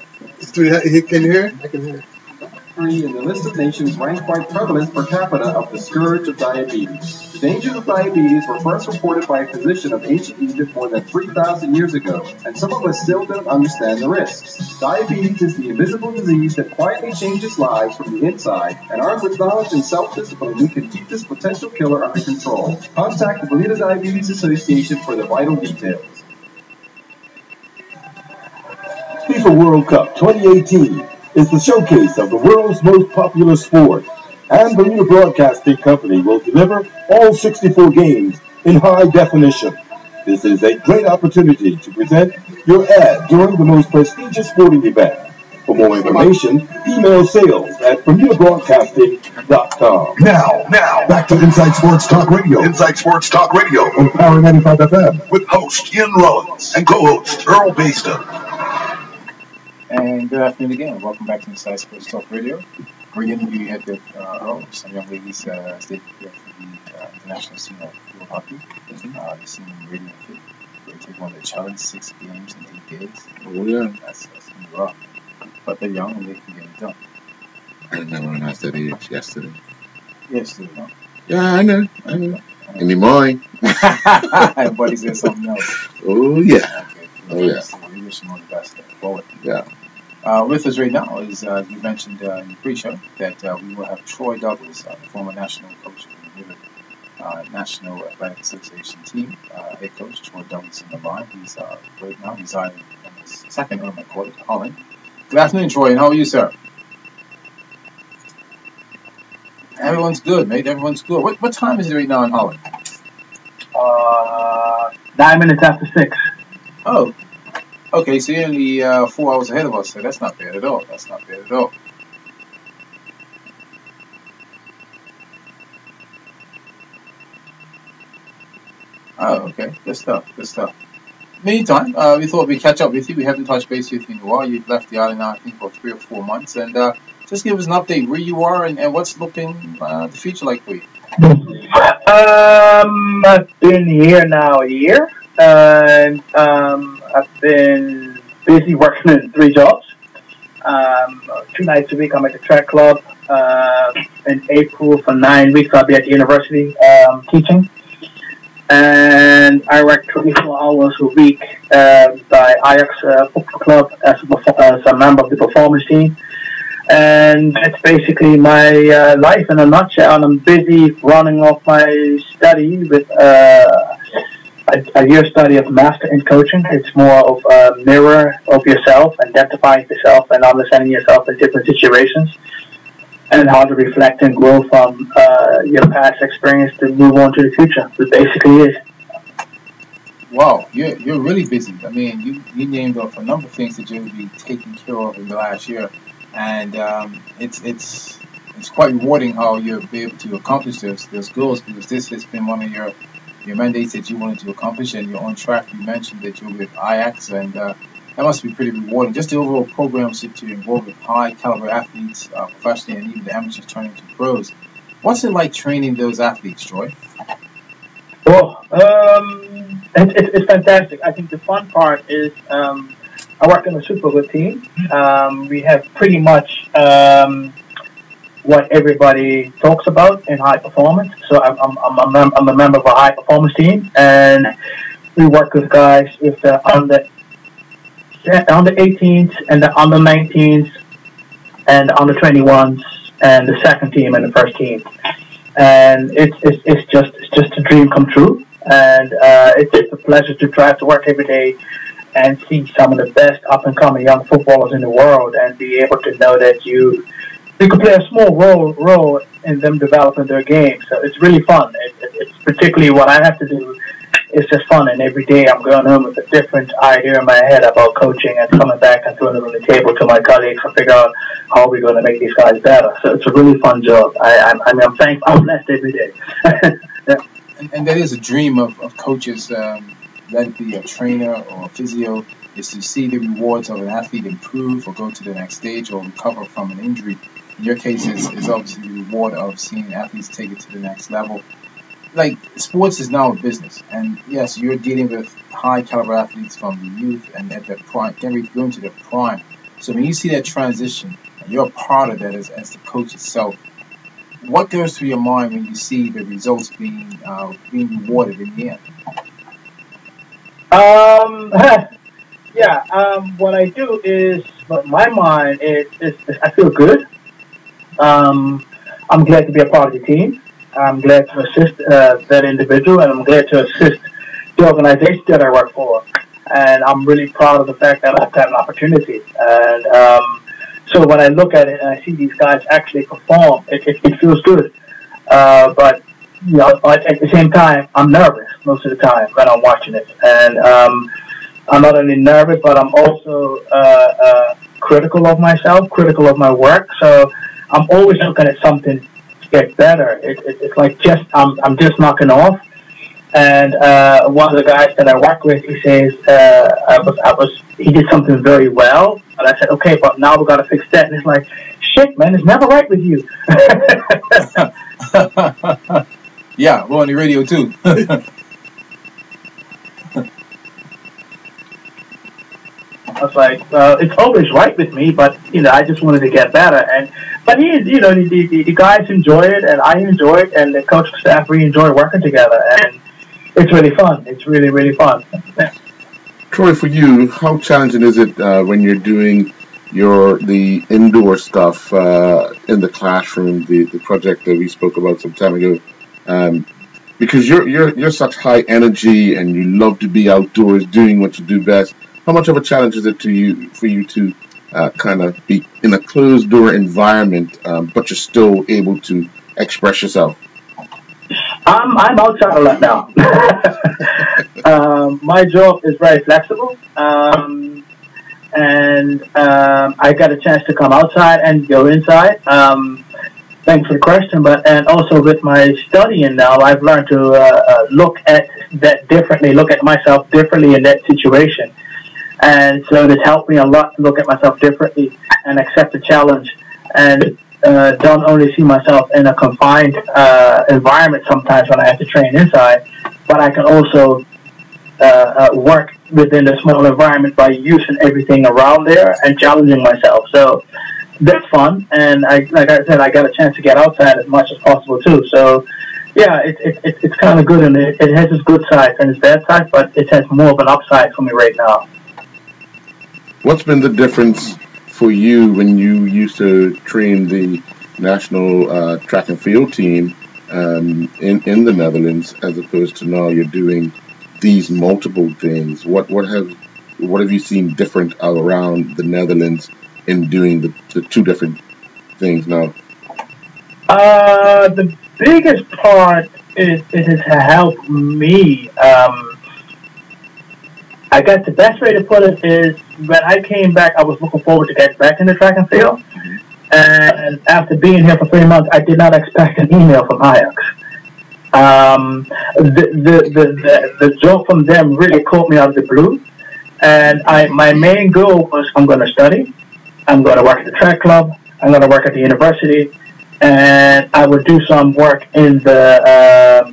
Can you hear it? I can hear it.
In the list of nations ranked by prevalence per capita of the scourge of diabetes. The dangers of diabetes were first reported by a physician of ancient Egypt more than 3,000 years ago, and some of us still don't understand the risks. Diabetes is the invisible disease that quietly changes lives from the inside, and armed with knowledge and self-discipline, we can keep this potential killer under control. Contact the Bermuda Diabetes Association for the vital details.
FIFA World Cup 2018 is the showcase of the world's most popular sport, and Bermuda Broadcasting Company will deliver all 64 games in high definition. This is a great opportunity to present your ad during the most prestigious sporting event. For more information, email sales@bermudabroadcasting.com. Now, back to Inside Sports Talk Radio. Inside Sports Talk Radio on Power 95 FM with host Ian Rollins and co-host Earl Baston.
And good afternoon again. Welcome back to Inside Sports Talk Radio. Great interview you had with some young ladies as they prepare for the international scene of field hockey. They seem really fit. They take on the challenge 6 games in 8 days.
Oh, yeah.
That's going to be rough. But they're young and they can get it done.
I remember when I was that age yesterday.
Yes, they know.
Yeah, I know. In the morning.
Everybody said something else.
Oh, yeah.
Okay.
Oh, yeah.
We wish them all the best forward.
Yeah.
With us right now is, you mentioned in the pre-show, that we will have Troy Douglas, the former national coach of the Bermuda National Athletic Association team, head coach Troy Douglas in the line. He's right now residing in his second home at Holland. Good afternoon, Troy, and how are you, sir? Everyone's good, mate. Everyone's good. What time is it right now in Holland?
9 minutes after 6.
Oh. Okay, so you're only 4 hours ahead of us, so that's not bad at all. Oh, okay. Good stuff. Meantime, we thought we'd catch up with you. We haven't touched base with you in a while. You've left the island now, I think, for 3 or 4 months. And just give us an update where you are and what's looking the future like for you.
I've been here now a year, and I've been busy working in 3 jobs. 2 nights a week, I'm at the track club. In April, for 9 weeks, I'll be at the university teaching. And I work 24 hours a week by Ajax Football Club as a member of the performance team. And that's basically my life in a nutshell. And I'm busy running off my study with a year study of master in coaching. It's more of a mirror of yourself, identifying yourself and understanding yourself in different situations, and how to reflect and grow from your past experience to move on to the future. It basically is.
Wow, you're really busy. I mean, you named off a number of things that you'll be taking care of in the last year, and it's quite rewarding how you'll be able to accomplish those goals, because this has been one of your mandates that you wanted to accomplish, and you're on track. You mentioned that you're with Ajax, and that must be pretty rewarding. Just the overall programs that you involve with high caliber athletes, professionally, and even the amateurs turning to pros. What's it like training those athletes, Troy?
Well, it's fantastic. I think the fun part is I work in a super good team. We have pretty much what everybody talks about in high performance. So I'm a member of a high performance team, and we work with guys with the under 18s and the under 19s and the under 21s and the second team and the first team. And it's just a dream come true. And it's a pleasure to drive to work every day and see some of the best up and coming young footballers in the world, and be able to know that you can play a small role in them developing their game. So it's really fun. It's particularly what I have to do. It's just fun, and every day I'm going home with a different idea in my head about coaching, and coming back and throwing it on the table to my colleagues and figure out how we're going to make these guys better. So it's a really fun job. I'm thankful. I'm blessed every day. Yeah.
And that is a dream of coaches, let it be a trainer or a physio, is to see the rewards of an athlete improve or go to the next stage or recover from an injury. In your case, is obviously the reward of seeing athletes take it to the next level. Like, sports is now a business, and yes, you're dealing with high caliber athletes from the youth and at their prime, can be going to their prime. So when you see that transition, and you're a part of that as the coach itself, what goes through your mind when you see the results being rewarded in the end?
Um, yeah. What I do is, but my mind is I feel good. Um, I'm glad to be a part of the team. I'm glad to assist that individual, and I'm glad to assist the organization that I work for. And I'm really proud of the fact that I've got an opportunity. And so when I look at it and I see these guys actually perform, it feels good. But at the same time, I'm nervous most of the time when I'm watching it, and I'm not only nervous, but I'm also critical of myself, critical of my work. So I'm always looking at something to get better. It's like I'm just knocking off. And one of the guys that I work with, he says, he did something very well. And I said, okay, but now we got to fix that. And it's like, shit, man, it's never right with you.
Yeah, we're on the radio too.
I was like, it's always right with me, but I just wanted to get better. But the guys enjoy it, and I enjoy it, and the coaching staff, we enjoy working together, and it's really fun. It's really, really fun. Yeah.
Troy, for you, how challenging is it when you're doing the indoor stuff in the classroom, the project that we spoke about some time ago? Um, because you're such high energy and you love to be outdoors doing what you do best. How much of a challenge is it for you to kind of be in a closed door environment, but you're still able to express yourself?
I'm outside a lot now. My job is very flexible, and I got a chance to come outside and go inside. Thanks for the question, but and also with my studying now, I've learned to look at that differently, look at myself differently in that situation, and so it's helped me a lot to look at myself differently and accept the challenge, and don't only see myself in a confined environment sometimes when I have to train inside, but I can also work within the small environment by using everything around there and challenging myself. So that's fun, and like I said, I got a chance to get outside as much as possible too. So yeah, it's kind of good, and it has its good side and its bad side, but it has more of an upside for me right now.
What's been the difference for you when you used to train the national track and field team in the Netherlands, as opposed to now you're doing these multiple things? What have you seen different around the Netherlands in doing the two different things now?
The biggest part is it has helped me. I guess the best way to put it is when I came back, I was looking forward to get back in the track and field. And after being here for 3 months, I did not expect an email from Ajax. The job from them really caught me out of the blue. And my main goal was I'm going to study, I'm going to work at the track club, I'm going to work at the university, and I would do some work in the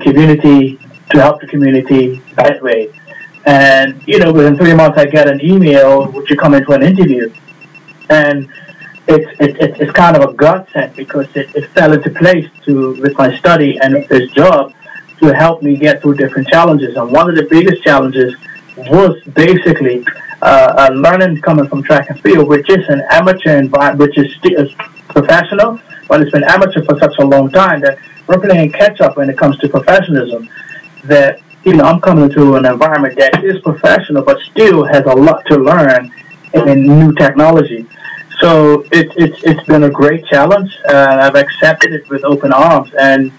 community to help the community that way. And within 3 months, I get an email, would you come into an interview? And it's kind of a godsend because it fell into place with my study and this job to help me get through different challenges. And one of the biggest challenges was basically learning coming from track and field, which is an amateur environment, which is professional, but it's been amateur for such a long time that we're playing catch up when it comes to professionalism. That I'm coming into an environment that is professional, but still has a lot to learn in new technology. So it's been a great challenge. I've accepted it with open arms, and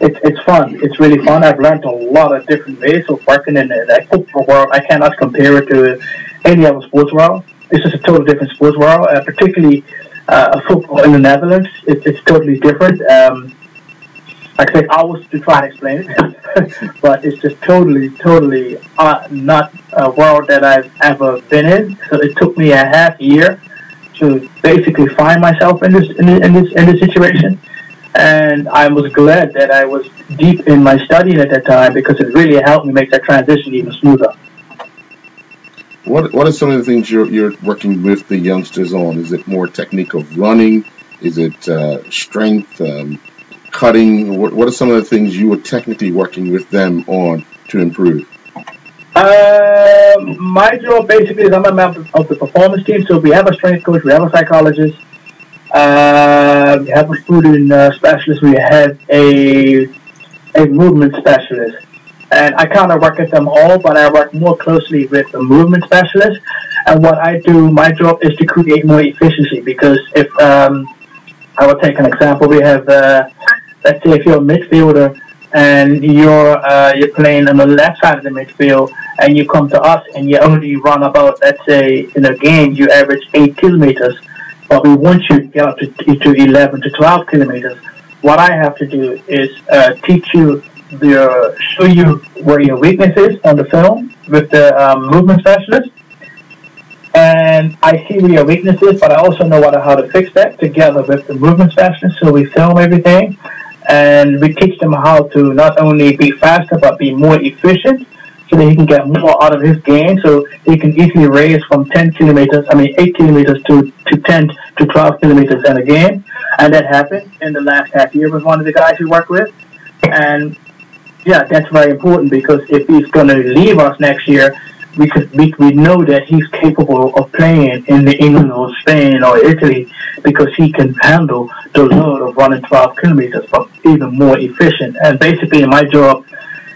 it's fun. It's really fun. I've learned a lot of different ways of working in the football world. I cannot compare it to any other sports world. This is a totally different sports world, particularly football in the Netherlands. It's totally different. I take hours to try to explain it, but it's just totally not a world that I've ever been in. So it took me a half year to basically find myself in this situation. And I was glad that I was deep in my studying at that time because it really helped me make that transition even smoother.
What are some of the things you're working with the youngsters on? Is it more technique of running? Is it strength, cutting? What are some of the things you were technically working with them on to improve?
My job basically is I'm a member of the performance team. So we have a strength coach, we have a psychologist, we have a student specialist, we have a movement specialist. And I kind of work at them all, but I work more closely with the movement specialist. And what I do, my job is to create more efficiency because if I will take an example, we have let's say if you're a midfielder and you're playing on the left side of the midfield and you come to us and you only run about, let's say in a game you average 8 kilometers, but we want you to get up to 11 to 12 kilometers. What I have to do is show you where your weakness is on the film with the movement specialist, and I see where your weakness is, but I also know how to fix that together with the movement specialist. So we film everything, and we teach them how to not only be faster but be more efficient, so that he can get more out of his game. So he can easily raise from 8 kilometers to 10 to 12 kilometers in a game, and that happened in the last half year with one of the guys we work with, and yeah, that's very important because if he's going to leave us next year, we know that he's capable of playing in the England or Spain or Italy because he can handle the load of running 12 kilometers, but even more efficient. And basically, my job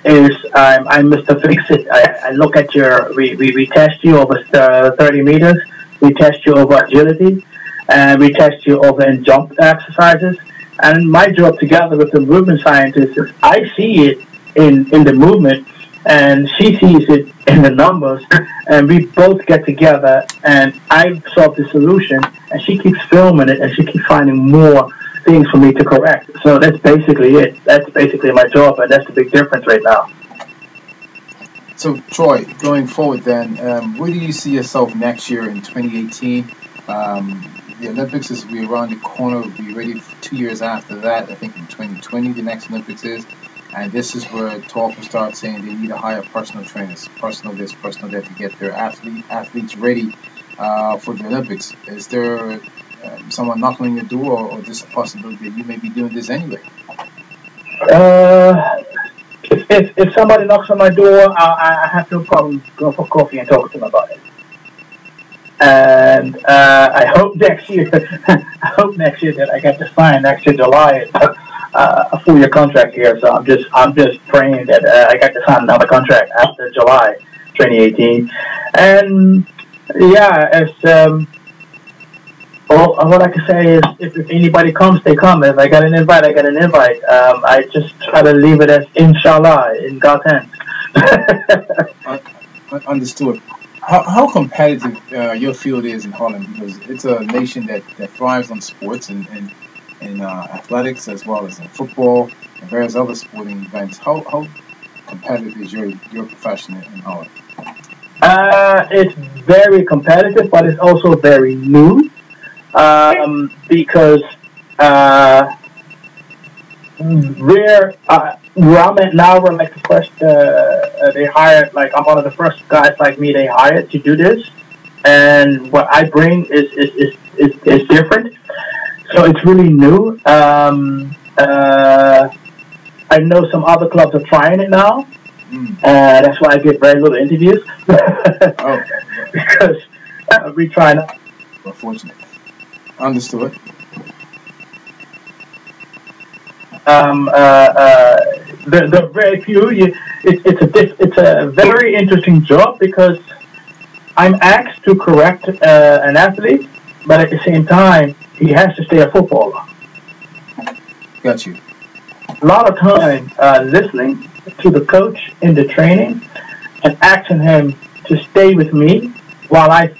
is I'm Mr. Fix It. I look at we test you over 30 meters, we test you over agility, and we test you over in jump exercises. And my job together with the movement scientist is I see it in the movement, and she sees it in the numbers, and we both get together, and I solve the solution, and she keeps filming it, and she keeps finding more things for me to correct. So that's basically it. That's basically my job, and that's the big difference right now.
So, Troy, going forward then, where do you see yourself next year in 2018? The Olympics is around the corner. We'll be ready for 2 years after that. I think in 2020 the next Olympics is. And this is where talk will start saying they need to hire personal trainers, personal this, personal that, to get their athletes ready for the Olympics. Is there someone knocking on your door, or just a possibility that you may be doing this anyway?
If somebody knocks on my door, I have no problem going for coffee and talking to them about it. And I hope next year, I hope next year that I get to sign next year July a 4-year contract here. So I'm just praying that I get to sign another contract after July 2018. And yeah, what I can say is if anybody comes, they come. If I get an invite, I get an invite. I just try to leave it as inshallah in God's hands.
Understood. How competitive your field is in Holland, because it's a nation that thrives on sports and athletics, as well as in football and various other sporting events. How competitive is your profession in Holland?
It's very competitive, but it's also very new because where I'm at now, we're like the first. They hired, like, I'm one of the first guys like me they hired to do this, and what I bring is different. So it's really new. I know some other clubs are trying it now. That's why I get very little interviews.
Oh,
Because we try not.
unfortunate. Understood.
The very few. It's a very interesting job because I'm asked to correct an athlete, but at the same time he has to stay a footballer.
Got you.
A lot of time listening to the coach in the training and asking him to stay with me while I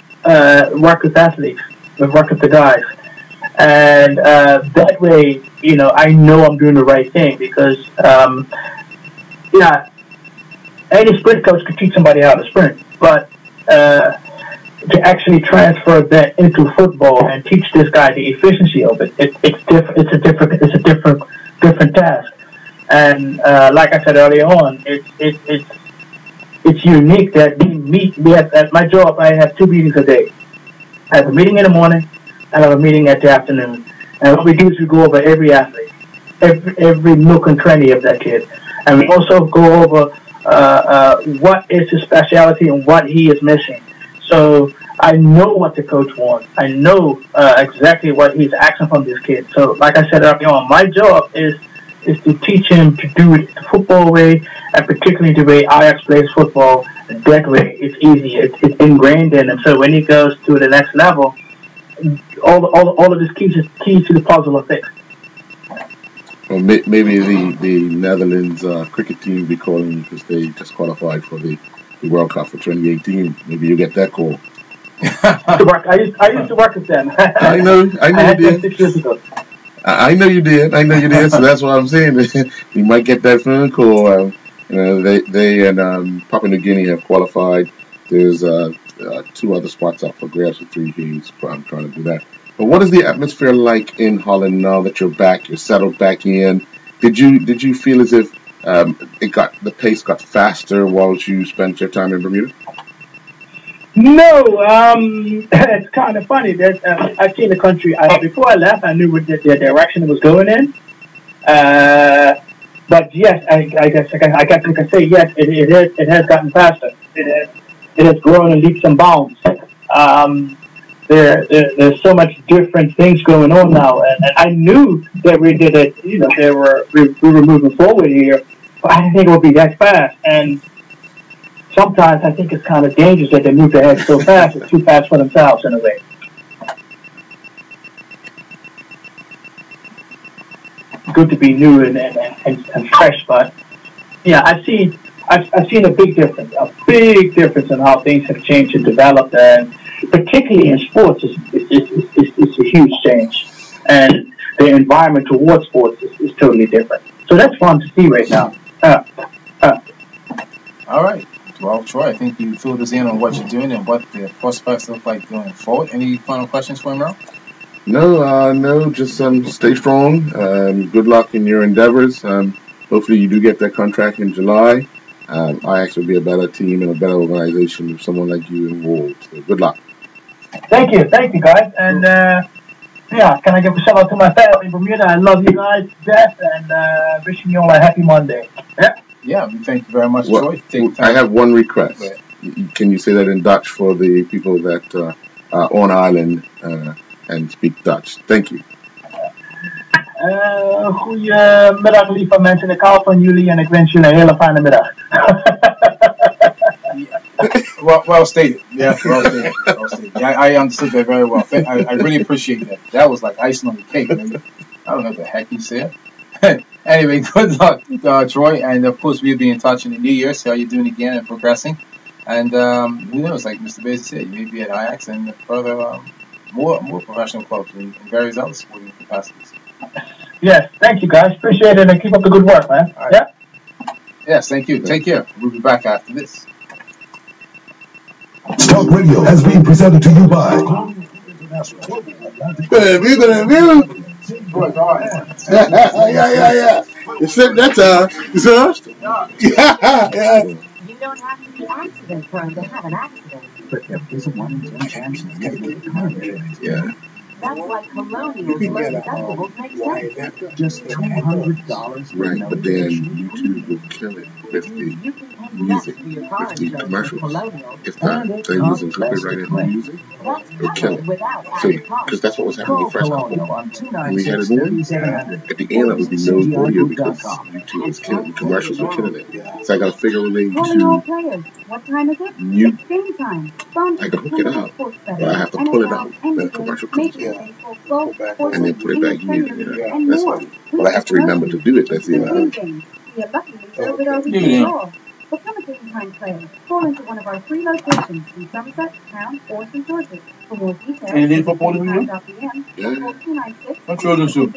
work with athletes, work with the guys. And that way, I know I'm doing the right thing because, yeah, any sprint coach could teach somebody how to sprint, but to actually transfer that into football and teach this guy the efficiency of it's different. It's a different task. And like I said earlier on, it's unique that we meet. At my job, I have 2 meetings a day. I have a meeting in the morning, and I have a meeting at the afternoon. And what we do is we go over every athlete, every nook and cranny of that kid, and we also go over what is his specialty and what he is missing. So I know what the coach wants. I know exactly what he's asking from this kid. So, like I said earlier on, my job is to teach him to do it the football way, and particularly the way Ajax plays football. That way, it's easy. It's ingrained in him. So when he goes to the next level, all of his keys to the puzzle are fixed.
Well, maybe the Netherlands cricket team will be calling you because they just qualified for the World Cup for 2018. Maybe you get that call.
I used to work with them.
I know you did.
6 years ago.
I know you did. So that's what I'm saying. You might get that phone call. They and Papua New Guinea have qualified. There's 2 other spots up for grabs for 3 teams. I'm trying to do that. But what is the atmosphere like in Holland now that you're back? You're settled back in. Did you feel as if the pace got faster while you spent your time in Bermuda?
No, it's kind of funny that I've seen the country. Before I left, I knew what the direction it was going in. But yes, I guess I can say yes. It has gotten faster. It has grown in leaps and bounds. There's so much different things going on now, and I knew that we did it. We were moving forward here, but I didn't think it would be that fast. And sometimes I think it's kind of dangerous that they move ahead so fast. It's too fast for themselves in a way. Good to be new and fresh, but yeah, I've seen a big difference in how things have changed and developed, and particularly in sports, it's a huge change, and the environment towards sports is totally different. So that's fun to see right now.
All right. Well, Troy, I think you filled us in on what you're doing and what the prospects look like going forward. Any final questions for him, Earl?
No, just stay strong. Good luck in your endeavors. But hopefully you do get that contract in July. Ajax would be a better team and a better organization with someone like you involved. So good luck.
Thank you, guys. And yeah, can I give a shout out to my family in Bermuda? I love you guys to death, and wishing you all a happy Monday. Yeah.
Yeah, we thank you very much,
Well,
Troy. Take
I
time.
have one request.
Go ahead.
Can you say that in Dutch for the people that are on island and speak Dutch? Thank you.
Goedemiddag, lieve mensen. Ik hou van jullie en ik wens jullie een hele fijne middag.
Well stated. Yeah, well stated. Well stated. Yeah, I understood that very well. I really appreciate that. That was like icing on the cake, man. I don't know what the heck you said. Anyway, good luck, Troy. And of course, we'll be in touch in the new year, see how you're doing again and progressing. And who knows, like Mr. Bates said, you may be at Ajax and further more professional clubs in various other sporting capacities.
Yes, thank you guys. Appreciate it and keep up the good work, man.
Right.
Yeah.
Yes, thank you. Take care. We'll be back after this.
Talk Radio has been presented to you by
Good review. Yeah. It's that time. It's us. Yeah.
You don't have to be accident prone to have an accident.
But there is a 1 in 10 chance you may get a car accident.
Yeah.
That's why Colonial's low deductibles make sense.
Just $200 with
Right,
no
but then
additional
YouTube will kill it with the
You can pay less
music,
for your car
with the
insurance with
commercials.
Colonial.
If they're using copyrighted music,
That's
they'll kill
covered
it.
without
So,
added cost.
because that's what was happening
Call
with the first
Colonial
album.
on
When we had it on,
296-3700.
at the end it would be no audio because YouTube was killing it. Commercials were killing it. So I got to figure a way
Calling all
to
players. What time is it?
mute.
It's game time. Phone
I can hook it up, but I have to pull it out when a commercial comes on, and then put it back in. That's all. But I have to remember to do it. That's the other thing.
You're lucky it's over those draw. Become a game time player. Call into one of our 3 locations in Somerset, Town, or St. George's. For more details,
And you need football to review?
Yeah.
What children do?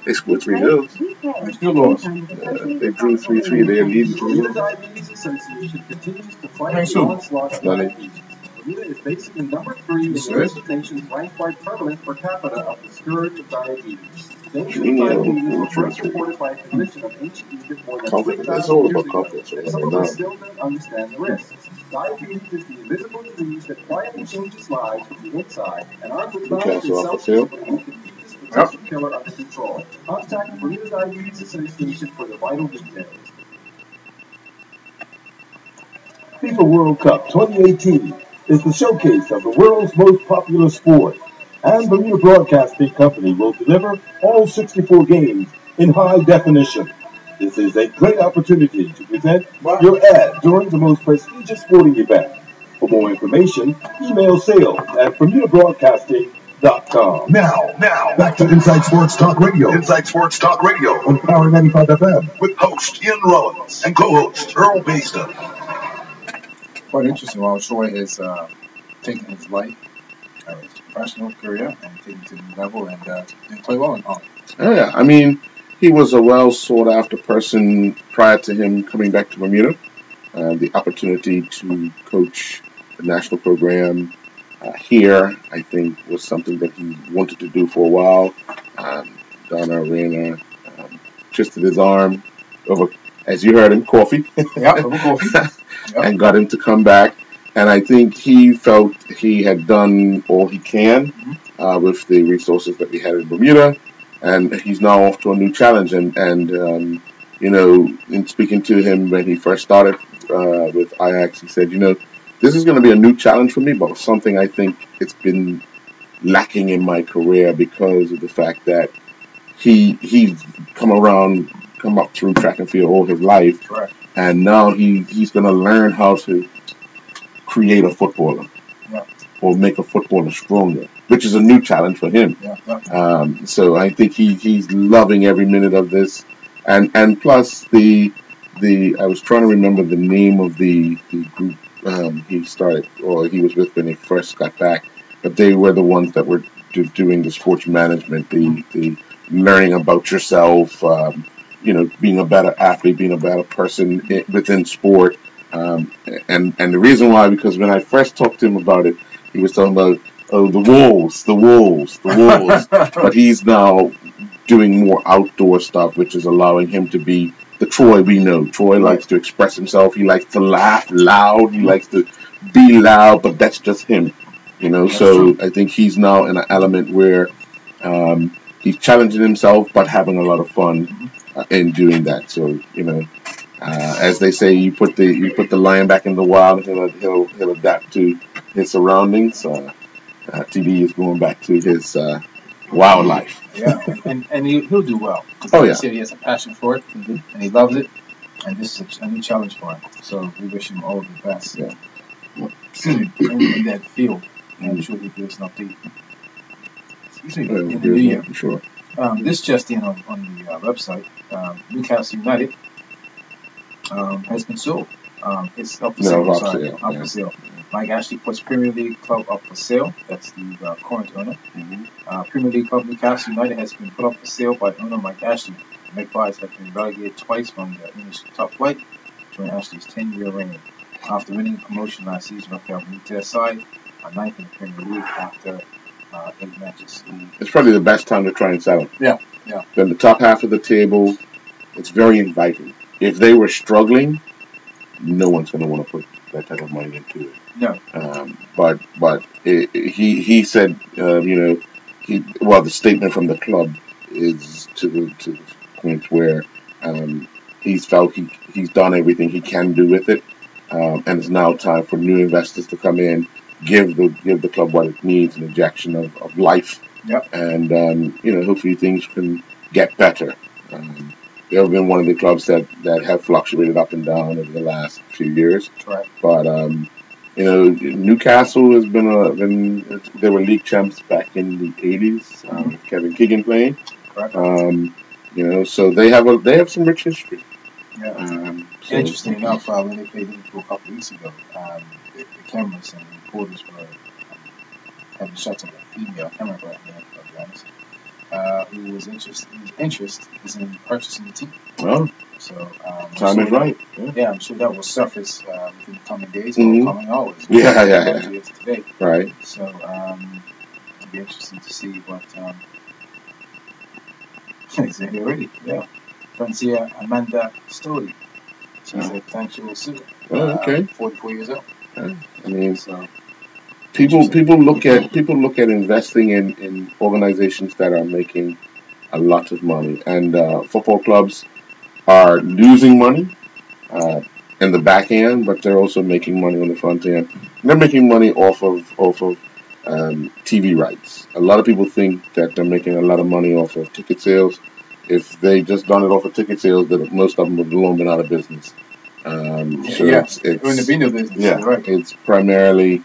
They scored 3 goals.
They still lost.
They drew 3-3. They're leading for
Bermuda
you.
Diabetes Association continues to fight
Thanks,
the
Sue.
onslaught of
Money.
diabetes. Bermuda is basically number 3 in the list of nations ranked by prevalence per capita of the scourge of diabetes. The danger of diabetes was first reported by a physician of ancient Egypt more than
Confidence. That's
3,000
all
years
about
ago,
confidence.
and some of us still don't understand the risks. Diabetes is the invisible disease that quietly changes lives from the inside, and armed with knowledge and self-discipline, we can keep this potential killer under control. Contact the Bermuda Diabetes Association for the vital details.
FIFA World Cup 2018 is the showcase of the world's most popular sport, and Bermuda Broadcasting Company will deliver all 64 games in high definition. This is a great opportunity to present your ad during the most prestigious sporting event. For more information, email sales@bermudabroadcasting.com. Now, back to Inside Sports Talk Radio. Inside Sports Talk Radio on Power 95 FM with host Ian Rollins and co-host Earl Bayston.
Quite interesting. While Troy is taking his life, his professional career, and taking it to the new level, and did play well in Holland.
Oh, yeah. I mean, he was a well sought after person prior to him coming back to Bermuda. The opportunity to coach the national program here, I think, was something that he wanted to do for a while. Donna Arena twisted his arm over, as you heard him, coffee.
Yeah, over coffee.
And got him to come back. And I think he felt he had done all he can with the resources that we had in Bermuda. And he's now off to a new challenge. And you know, in speaking to him when he first started with Ajax, he said, you know, this is going to be a new challenge for me, but something I think it's been lacking in my career because of the fact that he's come up through track and field all his life.
Correct.
And now he's going to learn how to create a footballer or make a footballer stronger, which is a new challenge for him. So I think he's loving every minute of this. And plus I was trying to remember the name of the group he started or he was with when he first got back, but they were the ones that were doing the sports management, the learning about yourself, you know, being a better athlete, being a better person within sport. And the reason why, because when I first talked to him about it, he was talking about, oh, the wolves. But he's now doing more outdoor stuff, which is allowing him to be the Troy we know. Troy likes to express himself. He likes to laugh loud. He likes to be loud, but that's just him. So I think he's now in an element where he's challenging himself, but having a lot of fun in doing that. So as they say, you put the lion back in the wild, he'll adapt to his surroundings. TD is going back to his wildlife.
Yeah, and he'll do well.
Oh,
Like
yeah.
you said, he has a passion for it, and he loves it, and this is a new challenge for him. So we wish him all the best.
Yeah.
In that field. I'm sure he gives an update. Excuse me, in the new year.
Sure.
This just in on the website. Newcastle United has been sold. It's up for sale. Up for sale. Mike Ashley puts Premier League club up for sale. That's the current owner. Premier League club Newcastle United has been put up for sale by owner Mike Ashley. The Magpies have been relegated twice from the English top flight during Ashley's 10-year reign. After winning promotion last season, up there beat their side, ninth in the Premier League after 8 matches.
It's probably the best time to try and sell it.
Yeah.
Then the top half of the table, it's very inviting. If they were struggling, no one's going to want to put that type of money into it.
No.
But he said, the statement from the club is to the point where he's felt he's done everything he can do with it, and it's now time for new investors to come in, give the club what it needs, an injection of life.
Yep.
And hopefully things can get better. They've been one of the clubs that have fluctuated up and down over the last few years.
Right.
But Newcastle has been they were league champs back in the 80s. With Kevin Keegan playing.
Correct.
So they have some rich history.
Yeah. Interesting enough, when they played Liverpool a couple of weeks ago, the cameras and the reporters were having shots of a female camera right now, to be honest. Who was interest is in purchasing the team.
Well,
so
time is right.
Yeah, I'm sure that will surface within the coming days or coming hours.
Yeah.
Today.
Right.
So it'll be interesting to see what. Is it already? Yeah. Francia Amanda Story. She's a potential suitor.
Oh, okay.
44 years old.
I mean, so. People look at investing in organizations that are making a lot of money, and football clubs are losing money in the back end, but they're also making money on the front end. And they're making money off of TV rights. A lot of people think that they're making a lot of money off of ticket sales. If they just done it off of ticket sales, that most of them would have long been out of business. It's
in the video business.
Yeah,
right.
It's primarily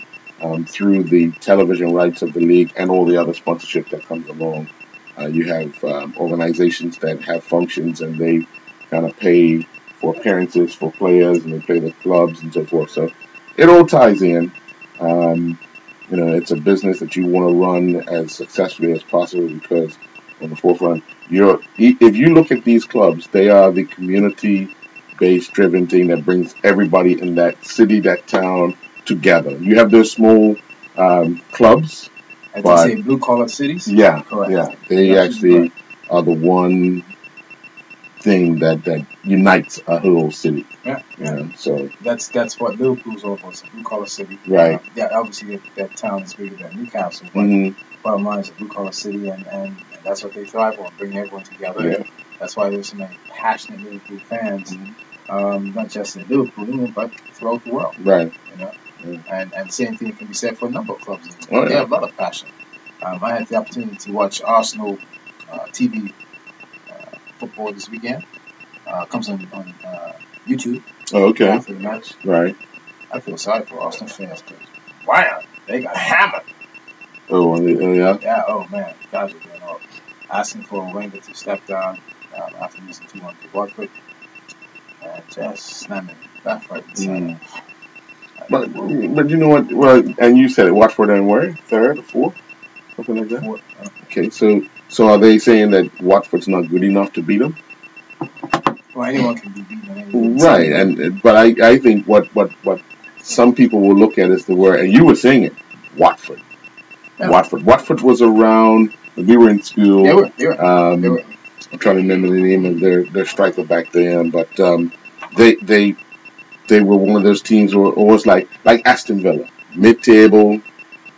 through the television rights of the league and all the other sponsorship that comes along. You have organizations that have functions and they kind of pay for appearances for players and they pay the clubs and so forth. So it all ties in. It's a business that you want to run as successfully as possible because on the forefront, if you look at these clubs, they are the community-based driven thing that brings everybody in that city, that town, together. You have those small clubs.
As they say, blue-collar cities?
Yeah,
correct.
Yeah. They actually are the one thing that unites a whole city.
Yeah.
So
that's what Liverpool's all about. It's a blue-collar city.
Right.
Obviously that town is bigger than Newcastle, but bottom line is a blue-collar city, and that's what they thrive on, bringing everyone together.
Yeah.
That's why there's so many passionate Liverpool fans, not just in Liverpool, but throughout the world.
Right.
And same thing can be said for a number of clubs. They
yeah.
have a lot of passion. I had the opportunity to watch Arsenal TV football this weekend. Comes on YouTube.
Oh, okay.
After the match.
Right.
I feel sorry for Arsenal fans because wow, they got hammered.
Oh, yeah.
Yeah. Oh man, guys are going off. Asking for Wenger to step down after losing 2-1 to Watford, and just slamming left, right, and center.
But you know what? Well, and you said it. Watford and where? Third or fourth? Something like that.
Fourth,
Okay, so are they saying that Watford's not good enough to beat them?
Well, anyone can be beaten.
Right, but I think what some people will look at is the word, and you were saying it, Watford. Yeah. Watford was around When we were in school,
They were.
I'm trying to remember the name of their striker back then, but they they they were one of those teams who were always like Aston Villa, mid-table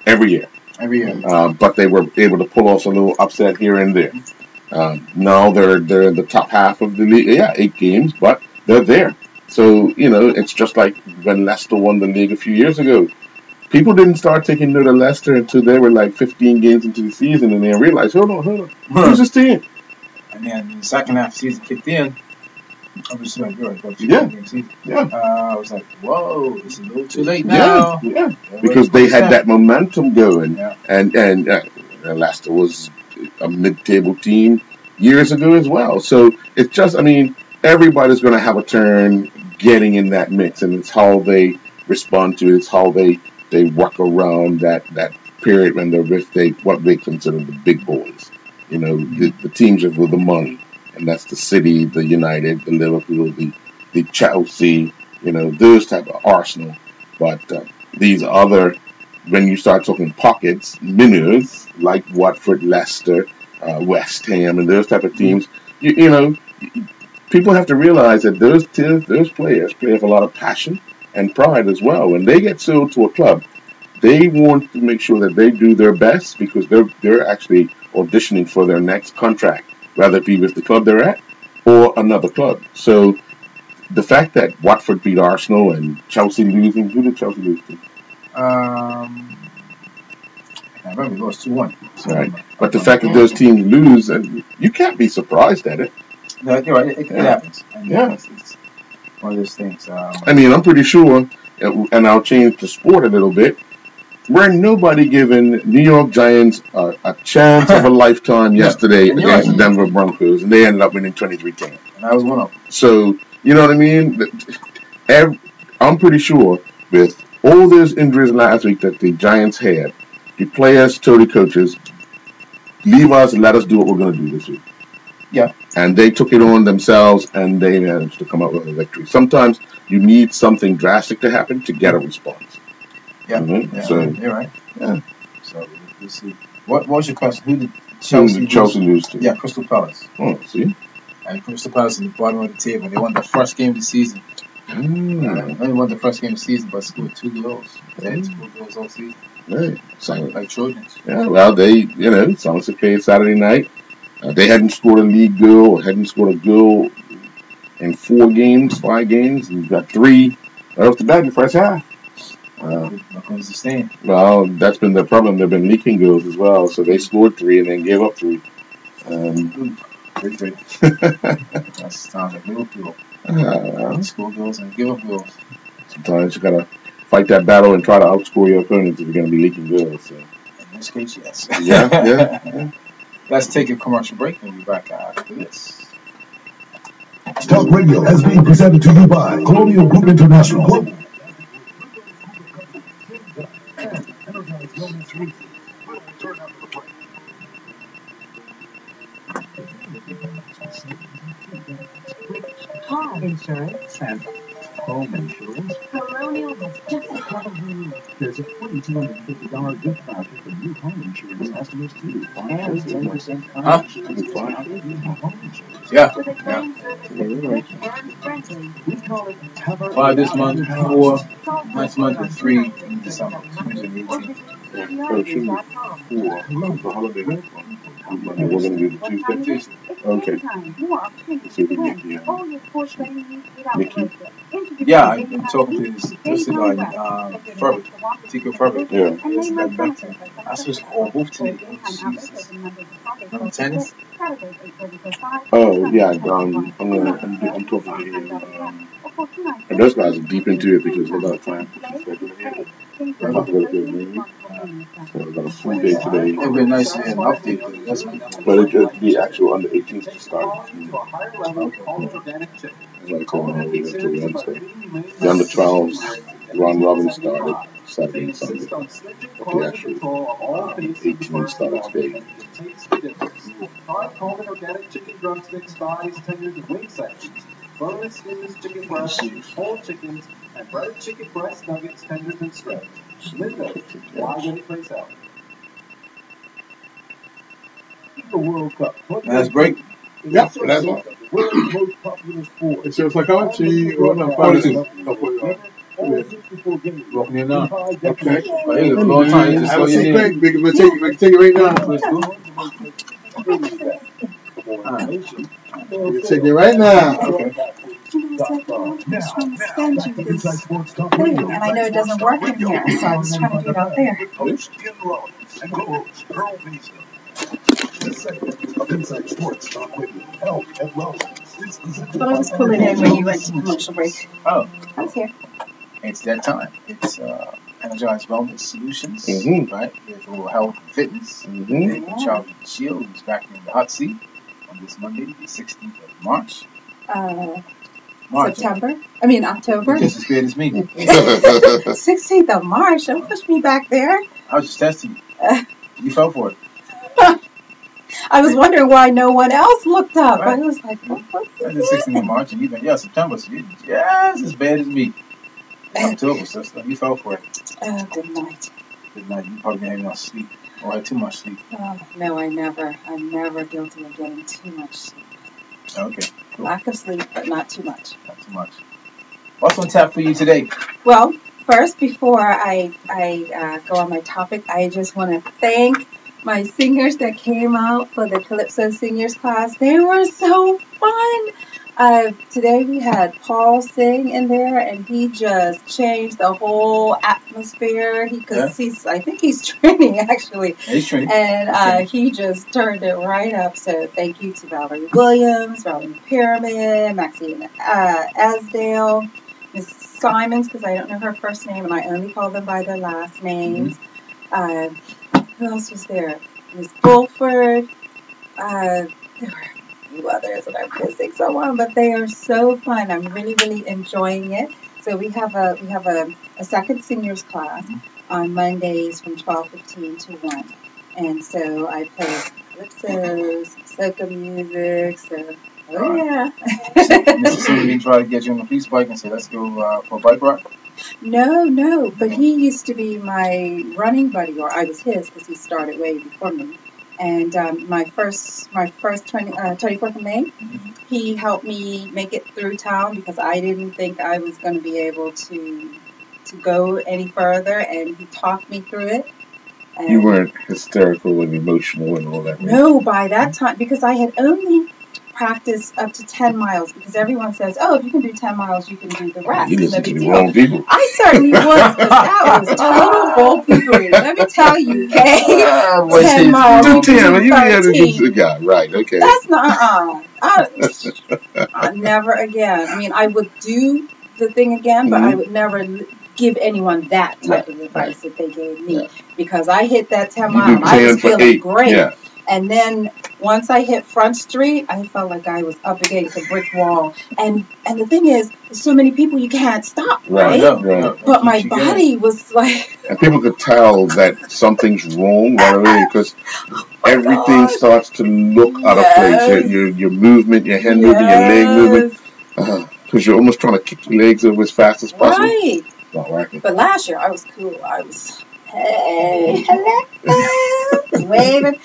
every year.
Every year.
But they were able to pull off a little upset here and there. Now they're in the top half of the league. Yeah, 8 games, but they're there. So it's just like when Leicester won the league a few years ago. People didn't start taking note of Leicester until they were like 15 games into the season, and they realized, hold on, who's this team?
And then the second half of the season kicked in. I was like, you're right,
Yeah.
I was like, whoa, it's a little too late now.
Yeah. Because they had that momentum going,
Yeah.
and Leicester was a mid-table team years ago as well. So it's just, everybody's going to have a turn getting in that mix, and it's how they respond to it. It's how they work around that period when they're with what they consider the big boys. The teams with the money, and that's the City, the United, the Liverpool, the Chelsea, those type of Arsenal. But these other, when you start talking pockets, minnows like Watford, Leicester, West Ham, and those type of teams, people have to realize that those players play with a lot of passion and pride as well. When they get sold to a club, they want to make sure that they do their best because they're actually auditioning for their next contract, whether it be with the club they're at or another club. So the fact that Watford beat Arsenal and Chelsea losing, who did Chelsea lose to?
I remember we lost 2-1.
Right. But the fact that those teams lose, and you can't be surprised at it.
No, you're right. It happens. And it's one of those things.
I'm pretty sure, and I'll change the sport a little bit. We're nobody giving New York Giants a chance of a lifetime yesterday against the Denver Broncos, and they ended up winning 23-10.
And I was one of them.
So, you know what I mean? I'm pretty sure with all those injuries last week that the Giants had, the players told the coaches, leave us and let us do what we're going to do this week.
Yeah.
And they took it on themselves, and they managed to come up with a victory. Sometimes you need something drastic to happen to get a response.
Yeah.
Mm-hmm.
Yeah.
So,
you're right.
Yeah.
So we'll see. What was your question? Who did
Chelsea lose to?
Yeah, Crystal Palace.
Oh, see.
And Crystal Palace in the bottom of the table. They won the first game of the season. They won the first game of the season, but scored 2 goals. They had 2 goals all season.
Right.
Like Trojans.
Yeah. Well, they, Somerset played Saturday night. They hadn't scored a league goal, or hadn't scored a goal in 5 games, and you got 3 right off the bat in the first half. Well, that's been their problem. They've been leaking goals as well. So they scored 3 and then gave up 3.
Great. That sounds like Liverpool. Score goals and give up goals.
Sometimes you gotta fight that battle and try to outscore your opponents if you're gonna be leaking goals. So.
In this case, yes.
Yeah.
Let's take a commercial break and be back after this.
Talk Radio has been presented to you by Colonial Group International Global.
Car insurance and home insurance.
Colonial has just discovered you need.
There's a free $250 gift voucher for new home insurance customers too. And 10% car insurance.
Yeah.
With a claim service that's quick and friendly.
We call it Cover.
5 this month, 4 next month, and 3 in December.
We're going to do the Tuesday. Okay. Let's see if we can get Nikki.
Yeah, I've been talking to this guy, Ferber, Tico Ferber.
Yeah.
I supposed to call both today. Jesus. Remember tennis?
Oh, yeah. I'm talking to him. And those guys are deep into it because they're going to try and push the schedule ahead. I'm not really good, maybe. So I've got a full day today.
It would be nice to have an update. That's good.
But it the actual under 18s to start. Like until Wednesday. The under 12s, round robin started Saturday and Sunday. But the actual 18 started today.
Hard cold organic chicken drumsticks, thighs, tenders, and wing sections. Boneless, skinless chicken breasts, whole chickens, and breaded chicken breast nuggets, tenders, and strips. Linda, why any place out?
the World Cup.
That's great.
Yep, that's all.
The world's most popular sport.
It's just like how much you want to
42.
All 64 games.
Walking in now.
Okay.
Oh, here you go. Long time. Just
Have
slow
a
your
seat,
knee.
Craig. We can take it right now.
Let's go.
We can take it right now.
Okay.
Now,
Send
back
you
to
this
Inside Sports Talk
thing,
Radio.
and I know it doesn't work in here, so I was trying to do it out there.
Host Ian Rollins and co-host Earl Mason. This segment of Inside Sports Talk Radio, health and wellness, is presented
But I was pulling in when you went to commercial break.
Oh,
I was here.
it's that time. It's Energized Wellness Solutions, right? With a little health and fitness.
Mm-hmm.
And Charles Shield is back in the hot seat on this Monday, the 16th of March. March.
October.
Just as bad as me.
16th of March. Don't push me back there.
I was just testing you. You fell for it.
I was wondering why no one else looked up.
Right.
I was like, what?
That's the 16th of March, and you've been, September, so you're just as bad as me. October, sister. You fell for it.
Good night.
Good night. You probably didn't have enough sleep. Or had too much sleep.
No, I'm never guilty of getting too much sleep.
Okay. Cool.
Lack of sleep, but not too much.
Not too much. What's on tap for you today?
Well, first, before I go on my topic, I just want to thank my singers that came out for the Calypso Singers class. They were so fun. Today we had Paul sing in there, and he just changed the whole atmosphere. I think he's training actually.
Yeah, he's training.
And he just turned it right up. So thank you to Valerie Williams, Valerie Pyramid, Maxine Asdale, Miss Simons, because I don't know her first name, and I only call them by their last names. Who else was there? Miss Bulford. There were a few others that I'm missing someone, but they are so fun. I'm really, really enjoying it. So we have a second seniors class on Mondays from 12:15 to 1. And so I play calypsos, soca music, so yeah.
Mr. Singh didn't try to get you on the police bike and say, let's go for a bike ride?
No, but he used to be my running buddy, or I was his because he started way before me. And my first 24th of May, he helped me make it through town because I didn't think I was going to be able to go any further, and he talked me through it. And
You weren't hysterical and emotional and all that. Right?
No, by that time, because I had only practiced up to 10 miles, because everyone says, oh, if you can do 10 miles, you can do the rest.
You
No
listen to
big
the
deal.
wrong people.
I certainly was, but that was total bullpeopery. Let me tell you, okay? 10 miles.
Do 10. You had to
13.
do the guy. Right, okay.
That's not, never again. I mean, I would do the thing again, but I would never give anyone that type of advice that they gave me, because I hit that 10 mile and I was feeling great.
Yeah.
And then once I hit Front Street, I felt like I was up against a brick wall. And the thing is, there's so many people you can't stop, right? But my body was like...
And people could tell that something's wrong right away, because everything starts to look out of place. Your movement, your hand movement, your leg movement. Because you're almost trying to kick your legs over as fast as possible.
Right.
It's not working.
But last year, I was cool. I was... Hey, hello, waving,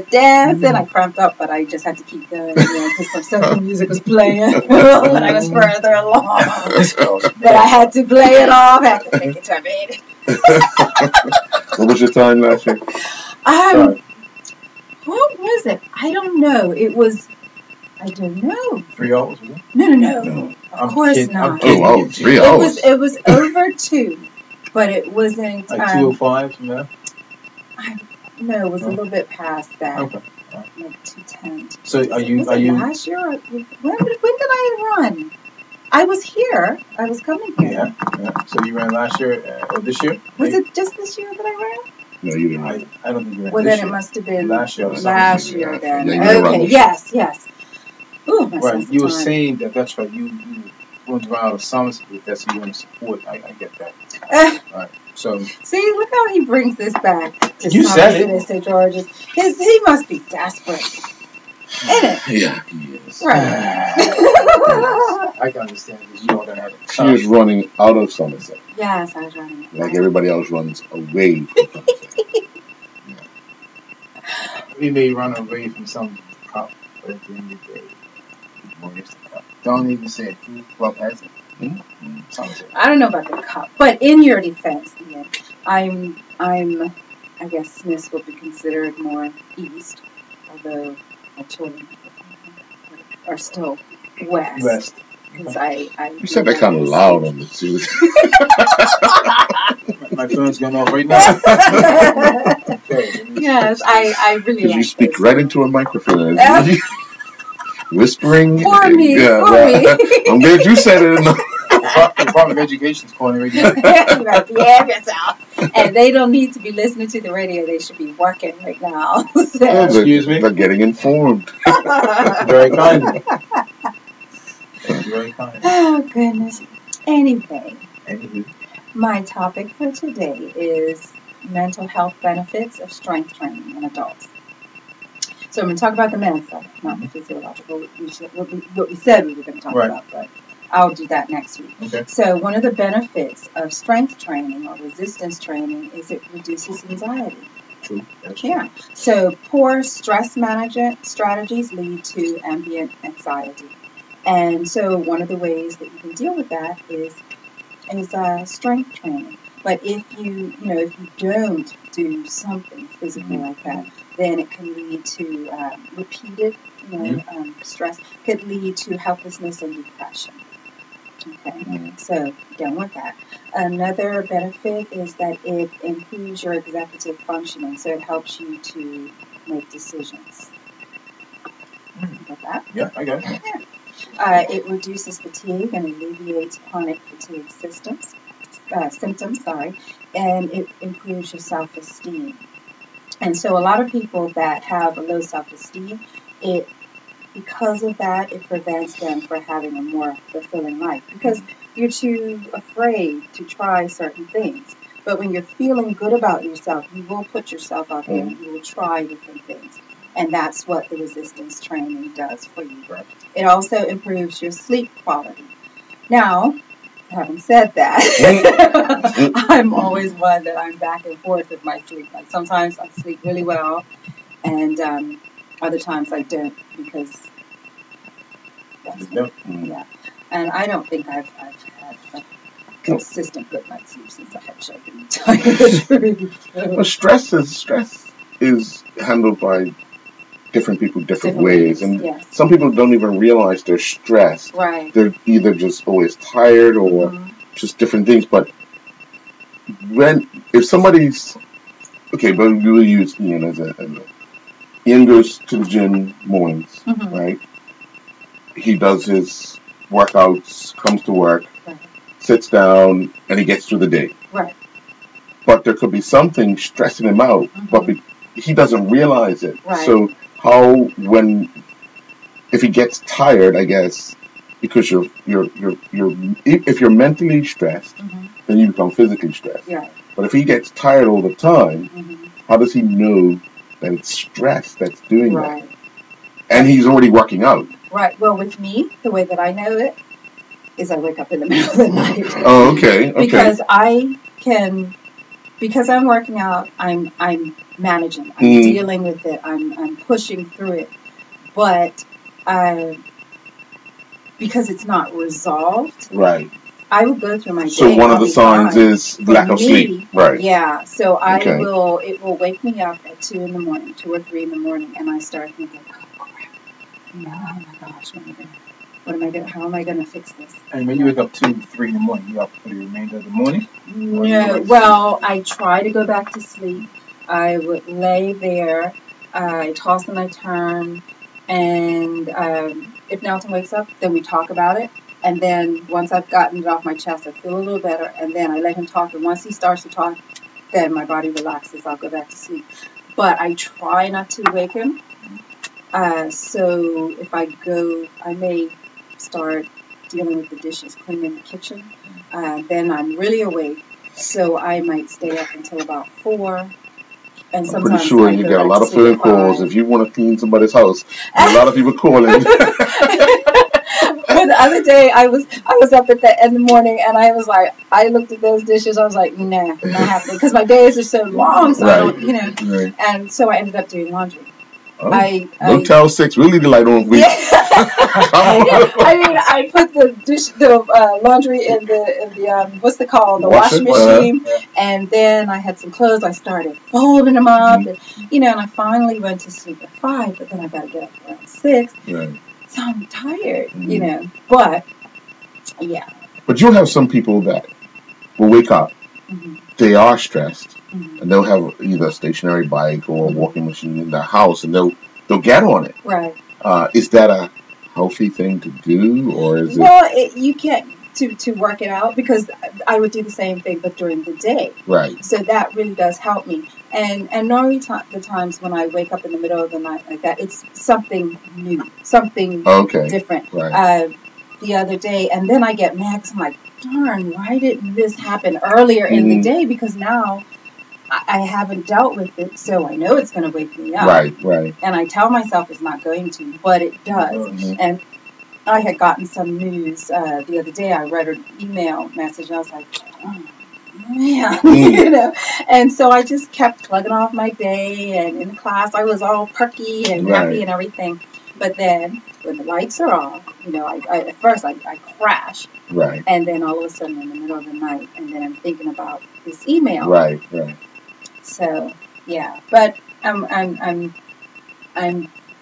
dancing. I cramped up, but I just had to keep going, because some soca music was playing when I was further along. But I had to play it off, I had to take it to a minute.
What was your time last year?
What was it? I don't know. I don't know.
3 hours, was it?
No. Of course not.
3 hours.
It was over 2. But it wasn't...
Like 2:05 from there?
No, it was a little bit past that.
Okay.
Like 2:10.
So are you...
last year? When did I run? I was here. I was coming here.
Yeah. So you ran last year or this year?
Was it just this year that I ran?
No, you didn't run.
I don't think you ran
Well,
this
then
year.
it must have been
last year
then.
Yeah,
okay, yes. Ooh, my
right, you were
time.
saying that's right. You want to run out of summits with that, so you want to support. I get that. Right. So
see, look how he brings this back to
you said it.
St. George's. He must be desperate. Isn't it?
Yeah, he is.
Right.
I can understand because you all gonna have it.
She was running out of Somerset.
Yes, I was running.
Like everybody else runs away from Somerset.
We may run away from some cup, but at the end of the day, it's the cup. Don't even say it. Food club has it.
I don't know about the cup, but in your defense, Ian, I'm, I guess Smiths will be considered more east, although my children are still west.
West.
Because I
You said that kind of loud on the suit.
My phone's going off right now.
Yes, I really
Because
like
you speak
this.
right into a microphone. Whispering.
For me.
I'm glad you said it.
The Department of Education's calling right now.
You got behave yourself. And they don't need to be listening to the radio. They should be working right now. So.
Excuse me?
They're getting informed.
Very kind. Very kind.
Oh, goodness. Anyway,
Anywho.
my topic for today is mental health benefits of strength training in adults. So I'm going to talk about the mental stuff, not the physiological, what we said we were going to talk about, but I'll do that next week.
Okay.
So one of the benefits of strength training or resistance training is it reduces anxiety.
True. That's
Yeah. So poor stress management strategies lead to ambient anxiety. And so one of the ways that you can deal with that is strength training. But if you don't do something physically like that, then it can lead to repeated, stress. Could lead to helplessness and depression. Okay, so don't want that. Another benefit is that it improves your executive functioning, so it helps you to make decisions. Got that?
Yeah, I got it.
Yeah. It reduces fatigue and alleviates chronic fatigue symptoms, and it improves your self-esteem. And so a lot of people that have a low self-esteem, because of that, it prevents them from having a more fulfilling life because you're too afraid to try certain things. But when you're feeling good about yourself, you will put yourself out there and you will try different things. And that's what the resistance training does for you.
Right.
It also improves your sleep quality. Now, having said that, I'm always one that I'm back and forth with my sleep. Like sometimes I sleep really well, and other times I don't because that's me. Yeah. And I don't think I've had a consistent good night's sleep since I had children. To tell you the truth.
Well, stress is handled by different people different ways, and some people don't even realize they're stressed.
Right.
They're either just always tired or just different things. But if somebody's okay, but we will use Ian as Ian goes to the gym mornings, right? He does his workouts, comes to work, sits down, and he gets through the day.
Right.
But there could be something stressing him out, but he doesn't realize it.
Right.
So if he gets tired, I guess, because if you're mentally stressed, then you become physically stressed.
Yeah.
But if he gets tired all the time, how does he know that it's stress that's doing that? And he's already working out.
Right. Well, with me, the way that I know it is I wake up in the middle of the night.
Oh, okay.
Because because I'm working out, I'm managing, I'm dealing with it, I'm pushing through it. But because it's not resolved,
right?
I will go through my day.
So one of the signs is lack of sleep, right?
Yeah. So it will wake me up at 2 or 3 in the morning, and I start thinking, oh crap, oh my gosh, how am I gonna fix this?
And when you wake up 2, 3 in the morning, you up for the remainder of the morning?
No. Well, I try to go back to sleep. I would lay there, I toss and I turn, and if Nelson wakes up, then we talk about it. And then once I've gotten it off my chest, I feel a little better, and then I let him talk. And once he starts to talk, then my body relaxes. I'll go back to sleep. But I try not to wake him. So if I go, I may start dealing with the dishes, cleaning the kitchen. Then I'm really awake, so I might stay up until about 4. And
I'm pretty sure you get a lot of phone calls if you want to clean somebody's house. A lot of people calling.
the other day I was up at in the morning, and I was like, I looked at those dishes. I was like, nah, not happening, because my days are so long. So I don't,
Right.
and so I ended up doing laundry.
Oh,
I
Motel 6 really did light on week.
yeah. I mean, I put the laundry in the what's it called, the washing machine, and then I had some clothes. I started folding them up, and and I finally went to sleep at 5, but then I got to get up around 6.
Right.
So I'm tired, but yeah.
But you'll have some people that will wake up, they are stressed, and they'll have either a stationary bike or a walking machine in their house, and they'll get on it.
Right.
Is that a healthy thing to do, or is
you can't to work it out, because I would do the same thing, but during the day.
Right.
So that really does help me. And normally the times when I wake up in the middle of the night like that, it's something new, something different.
Right.
The other day, and then I get mad because I'm like, darn, why didn't this happen earlier in the day? Because now I haven't dealt with it, so I know it's going to wake me up.
Right.
And I tell myself it's not going to, but it does. And I had gotten some news the other day. I read an email message, and I was like, oh, man, And so I just kept plugging off my day, and in class I was all perky and happy and everything. But then when the lights are off, at first I crash.
Right.
And then all of a sudden in the middle of the night, and then I'm thinking about this email.
Right.
So yeah, but I'm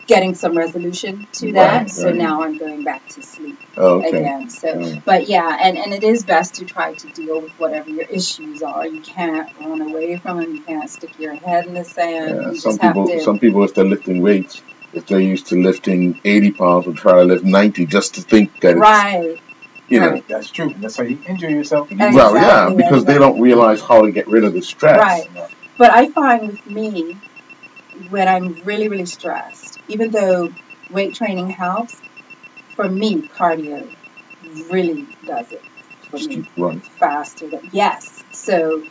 getting some resolution to that. So now I'm going back to sleep again. So, but yeah, and it is best to try to deal with whatever your issues are. You can't run away from them. You can't stick your head in the sand.
Yeah,
you
some
just
people, if they're lifting weights, if they're used to lifting 80 pounds, will try to lift 90 just to think that
right.
Right. That's true. That's how you injure yourself.
Exactly.
Well, yeah, because they don't realize how to get rid of the stress.
Right. But I find with me, when I'm really, really stressed, even though weight training helps, for me, cardio really does it for
Just
me.
keep running.
Faster. Yes. So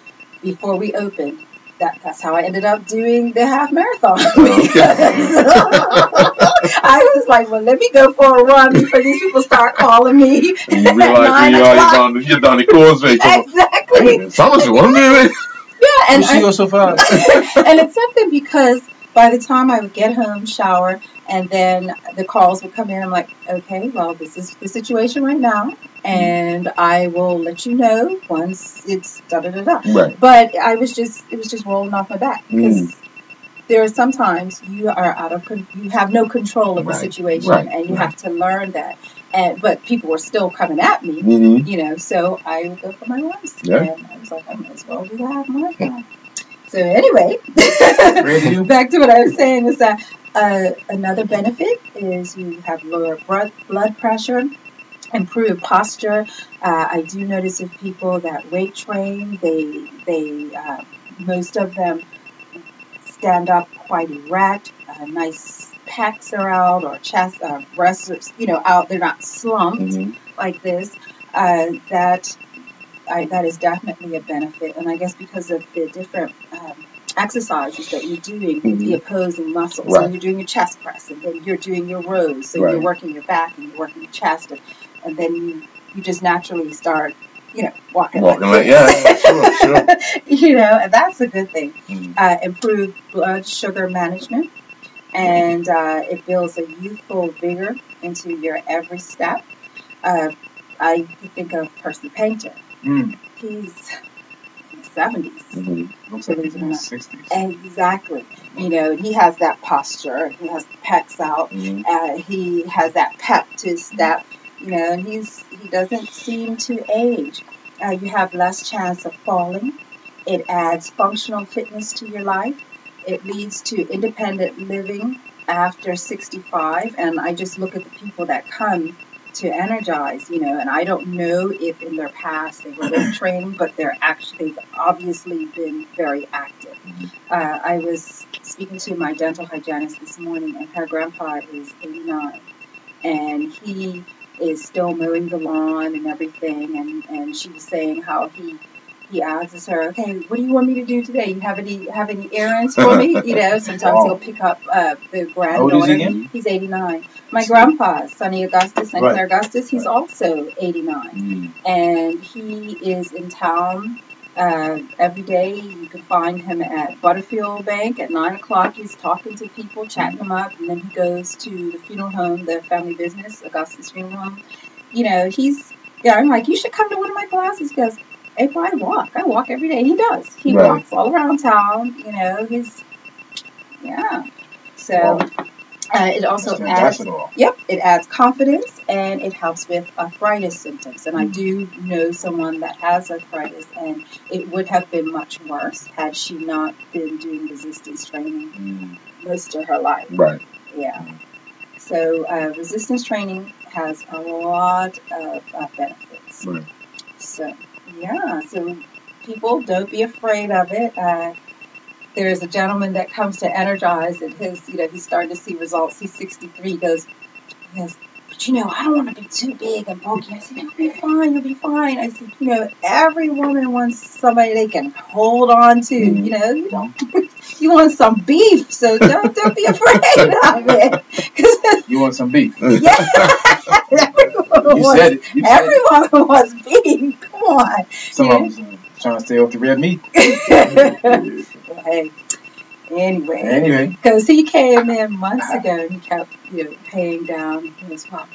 before we opened, that's how I ended up doing the half marathon. I was like, well, let me go for a run before these people start calling me.
And you realize you're down the causeway.
Exactly.
Someone's wondering.
Yeah, and
you go so fast.
And it's something, because by the time I would get home, shower, and then the calls would come in, I'm like, okay, well, this is the situation right now, and I will let you know once it's da-da-da-da.
Right.
But it was just rolling off my back, because there are sometimes you have no control of the situation, and you have to learn that. But people were still coming at me, so I would go for my runs. Yeah. And I was like, I might as well do the half marathon. So anyway, back to what I was saying is that another benefit is you have lower blood pressure, improved posture. I do notice if people that weight train, they most of them stand up quite erect. Nice pecs are out, or chest, breasts are, out. They're not slumped like this. That is definitely a benefit, and I guess because of the different exercises that you're doing with the opposing muscles. So you're doing your chest press, and then you're doing your rows. So you're working your back, and you're working your chest, and then you just naturally start, walking like
sure.
And that's a good thing. Improved blood sugar management, and it builds a youthful vigor into your every step. I think of Percy Painter. He's in the 70s.
Looks like he's in his 60s.
Exactly. He has that posture. He has the pecs out. He has that pep to his step. And he doesn't seem to age. You have less chance of falling. It adds functional fitness to your life. It leads to independent living after 65. And I just look at the people that come to energize, and I don't know if in their past they were weight training, but they've obviously been very active. I was speaking to my dental hygienist this morning, and her grandpa is 89, and he is still mowing the lawn and everything, and she was saying how he asks her, okay, what do you want me to do today? You have any errands for me? Sometimes he'll pick up the
How old is he
granddaughter.
again?
He's 89. My grandpa, Sonny Augustus, St.
Right.
Clair Augustus, he's also 89. And he is in town every day. You can find him at Butterfield Bank at 9 o'clock. He's talking to people, chatting them up, and then he goes to the funeral home, the family business, Augustus Funeral Home. I'm like, you should come to one of my classes. He goes, April, I walk every day. He does. He
Right.
walks all around town. So it also adds. Yep, it adds confidence and it helps with arthritis symptoms. And I do know someone that has arthritis, and it would have been much worse had she not been doing resistance training most of her life.
Right.
Yeah. So resistance training has a lot of benefits.
Right.
So people, don't be afraid of it. There's a gentleman that comes to Energize, and he's starting to see results. He's 63. He goes, but I don't want to be too big and bulky. I said, you'll be fine. I said, every woman wants somebody they can hold on to. You don't. You want some beef, so don't be afraid of it.
You want some beef?
Yeah. Everyone wants beef. Come on.
Some of us are trying to stay off the red meat.
Hey. Anyway, because he came in months ago and he kept, paying down. He goes, well,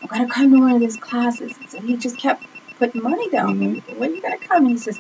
I'm going to come to one of these classes. So he just kept putting money down. When you going to come? And he says,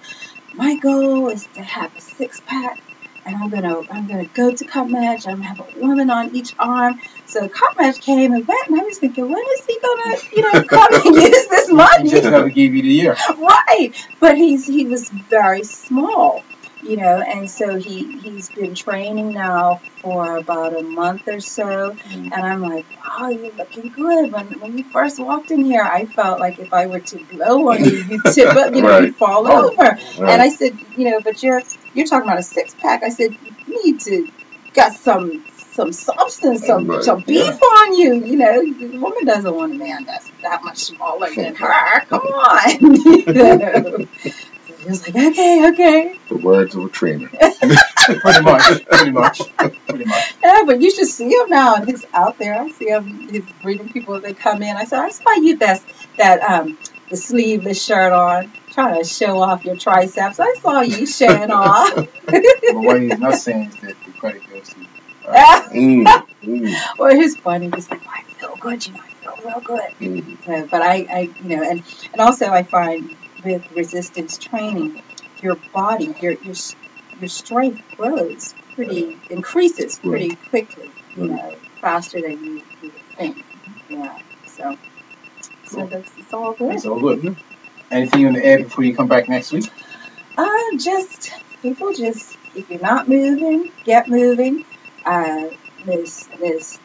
my goal is to have a 6-pack. And I'm gonna go to Cup Match. I'm gonna have a woman on each arm. So Cup Match came and went, and I was thinking, when is he gonna, come and use this money?
He just never gave you the year,
right? But he was very small, and so he's been training now for about a month or so. And I'm like, wow, you're looking good. When you first walked in here, I felt like if I were to blow on you, you'd tip up, you'd fall over. Right. And I said, but you're talking about a 6-pack. I said, you need to got some substance, some beef on you. The woman doesn't want a man that's that much smaller than her. Come on. He was like, okay.
The words of a trainer.
Pretty much.
Yeah, but you should see him now. He's out there. I see him. He's greeting people as they come in. I said, I saw you that the sleeveless shirt on, trying to show off your triceps. I saw you showing off.
But what he's not saying is that the credit goes to
Well, it's funny. He's like, I feel good. I feel real good. But I and also I find with resistance training, your body, your strength increases pretty quickly, faster than you would think. Yeah. So it's all good.
It's all good. Anything you want to add before you come back next week?
Just if you're not moving, get moving. Miss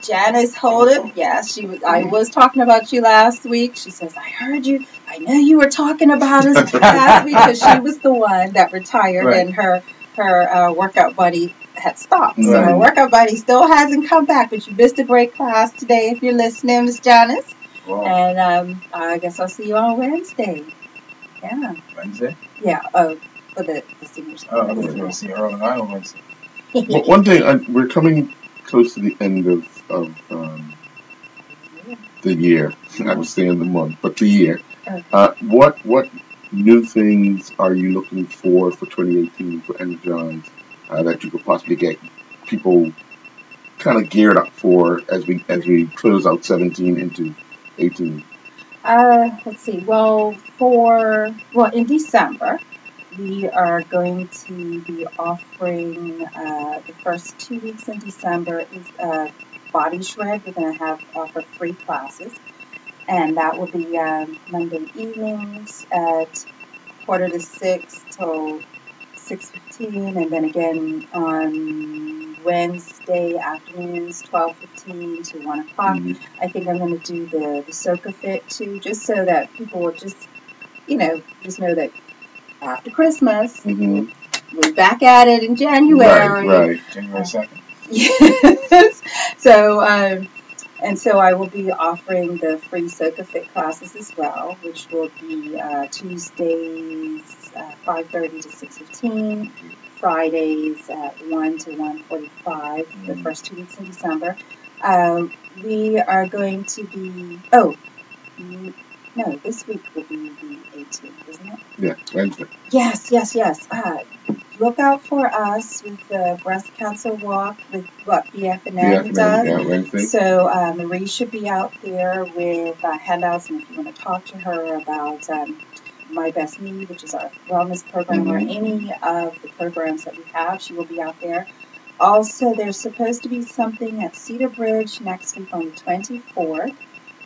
Janice Holden, yes, I was talking about you last week. She says, I heard you. I know you were talking about us last week because she was the one that retired and her workout buddy had stopped. So her workout buddy still hasn't come back, but you missed a great class today if you're listening, Miss Janice. Wow. And I guess I'll see you on Wednesday. Yeah.
Wednesday?
Yeah. For the seniors.
Oh, I was going to see her on Wednesday.
Well, one thing, we're coming close to the end of the year. I was saying the month, but the year. Okay. What new things are you looking for 2018 for Energize that you could possibly get people kind of geared up for as we close out 17 into 18?
Let's see. Well, in December, we are going to be offering the first 2 weeks in December is Body Shred. We're going to offer free classes, and that will be Monday evenings at 5:45 till 6:15, and then again on Wednesday afternoons 12:15 to 1 o'clock. I think I'm going to do the Soca Fit too, just so that people will just know that after Christmas, we're back at it in January.
Right. January 2nd.
Yes. So I will be offering the free Soca Fit classes as well, which will be Tuesdays 5:30 to 6:15. Fridays at 1 to 1:45. The first 2 weeks in December. We are going to be. No, this week will be the 18th, isn't it?
Yeah, Wednesday.
Yes. Look out for us with the breast cancer walk with what BFNN does.
Yeah, Wednesday.
So Marie should be out there with handouts, and if you want to talk to her about My Best Me, which is our wellness program, or any of the programs that we have, she will be out there. Also, there's supposed to be something at Cedar Bridge next week on the 24th.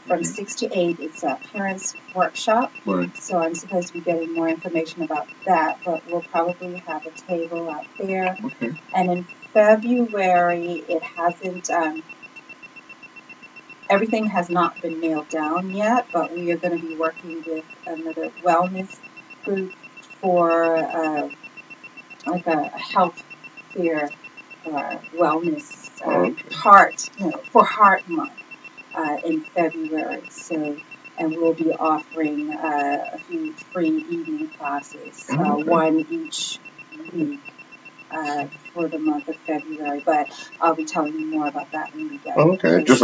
From 6 to 8, it's a parents' workshop.
Right.
So I'm supposed to be getting more information about that, but we'll probably have a table out there.
Okay.
And in February, it hasn't, everything has not been nailed down yet, but we are going to be working with another wellness group for like a health fair wellness heart, for Heart Month. In February, and we'll be offering a few free evening classes, one each week for the month of February. But I'll be telling you more about that when we get.
Okay. I just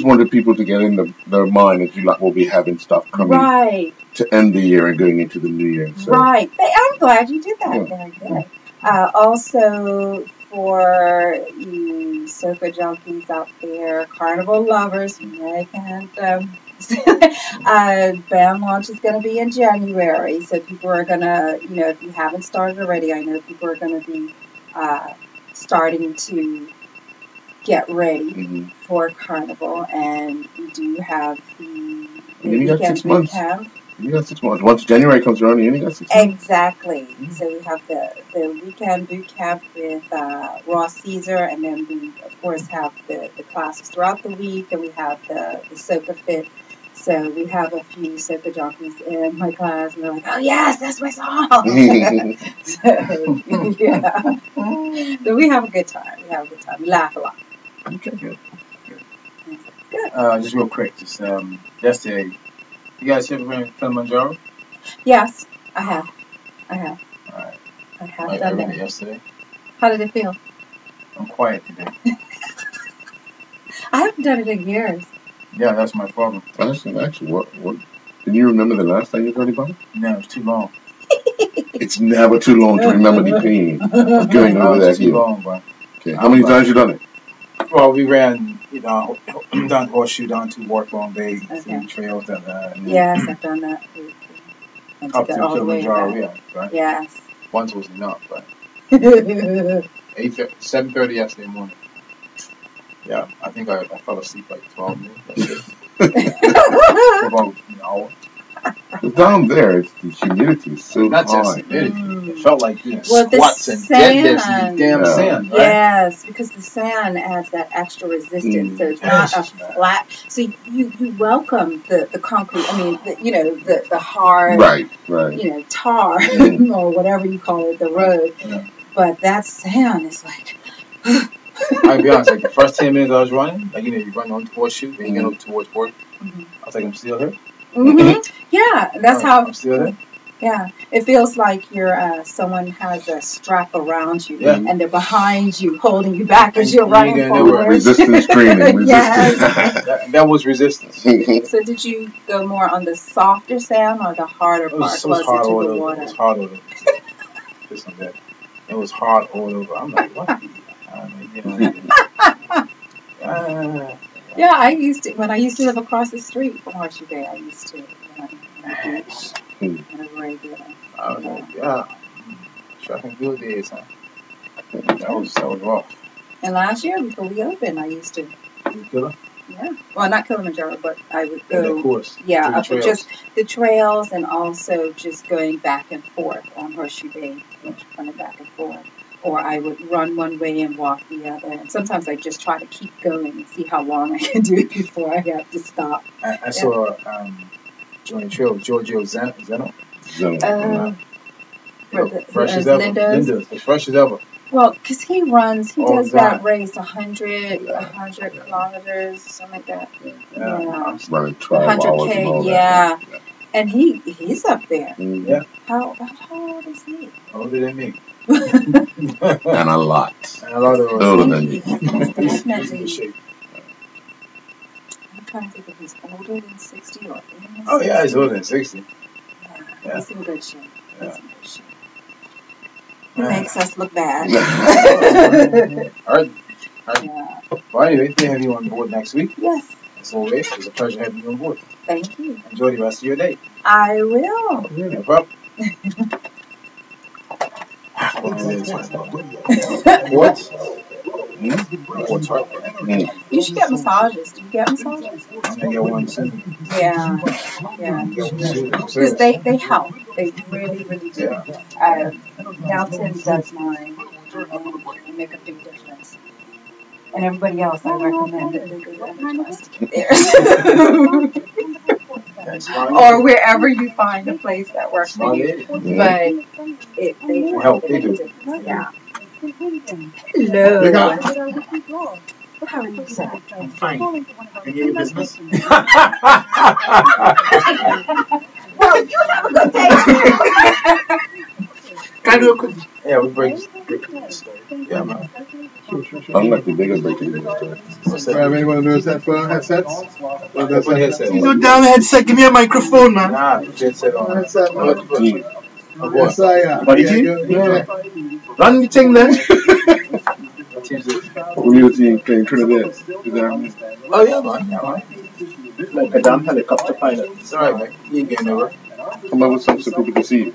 wanted people to get in their mind that you will be having stuff coming to end the year and going into the new year. So.
Right. I'm glad you did that. Very good. Also, for you soca junkies out there, carnival lovers, I can't. Band launch is going to be in January, so people are going to, if you haven't started already, I know people are going to be starting to get ready for carnival, and we do have the weekend boot camp.
You got 6 months. Once January comes around, you only got 6 months.
Exactly. So we have the weekend boot camp with Ross Caesar, and then we, of course, have the classes throughout the week, and we have the Soca Fit. So we have a few Soca jockeys in my class, and they're like, oh, yes, that's my song. So we have a good time. We laugh a lot.
Okay, good.
Just real quick, yesterday, you guys ever been to Kilimanjaro?
Yes, I have.
All right.
I have done that.
Yesterday.
How did it feel?
I'm quiet today.
I haven't done it in years.
Yeah, that's my problem.
Actually, what? Can you remember the last time you heard about it?
No, it's too long.
It's never too long to remember the pain of going over that hill.
Too long, but.
Okay. How many times you done it?
Well, we ran, down Horseshoe, down to Warthog Bay, through trails that.
Yes, I've done that.
Up to Kilimanjaro, right?
Yes.
Once was enough, but 7:30 yesterday morning. Yeah, I think I fell asleep like 12 minutes. That's it. About an hour.
But down there, the humidity is so
Not
high.
just humidity. It felt like
squats
and deadlifts in the damn sand, right?
Yes, because the sand adds that extra resistance, so it's not a flat. So you welcome the concrete. I mean, the hard,
right.
Tar or whatever you call it, the road.
Yeah.
But that sand is like.
I'll be honest, like the first 10 minutes I was running, like you run on to Horseshoe, then you get up towards work. I was like, I'm still here.
Yeah, that's how.
I'm still there.
Yeah, it feels like someone has a strap around you, and they're behind you, holding you back as you're running forward.
Resistance training.
Yes.
That was resistance.
So did you go more on the softer sand or the harder part closer to the water?
It was hard over. It was hard all over. I'm like, what?
Yeah, I used to. When I used to live across the street from Horseshoe Bay, I used to run on the beach on a regular.
I was like, track and field days, huh? That was rough.
And last year, before we opened, I used to.
Killer?
Yeah. Well, not Kilimanjaro, but I would go.
Of course.
Yeah, just the trails, and also just going back and forth on Horseshoe Bay, running back and forth. Or I would run one way and walk the other. And sometimes I just try to keep going and see how long I can do it before I have to stop.
I saw joining trail Giorgio Zeno. Fresh as ever. Linda's as fresh as ever.
Well, because he does that race 100 kilometers, something like that.
Yeah. Running 12 hours and all that.
And he's up there.
Yeah.
How old is he?
Older than me.
And a lot.
And a lot of
Older than me.
Definitely. I'm trying to think if he's older than 60 or in his
Oh yeah, he's older than 60.
Yeah. He's in good shape.
Yeah.
He makes us look bad.
All right.
Yeah.
Well, anyway, they have you on board next week.
Yes.
As always, it's a pleasure having you on board.
Thank you.
Enjoy the rest of your day.
I will.
No problem. What?
You should get massages. Do you get massages?
I'm gonna get one soon.
Yeah. Because they help. They really, really do. Dalton does mine, and make a big difference. And everybody else, I recommend that they go to Energize to get theirs. Or wherever you find a place that works for you. But they help. They do. Yeah. Hello. How are you, sir?
I'm fine. Any of your business?
Well, you have a good day.
Can I do a quick? Yeah, we break this story. Yeah, man.
I'm like the bigger breaking news story.
What's that?
Alright, anyone do that for headsets?
Headset.
You go down headset, give me a microphone, man.
Nah, put your headset on.
Headset, man.
Of what?
Yes, I am.
What did you?
Yeah.
Run the thing then.
Bermuda team playing Trinidad. Is that
Oh yeah, man. Yeah, man.
Like a damn helicopter pilot.
It's alright, man. You ain't getting nowhere.
come up with something so people can see?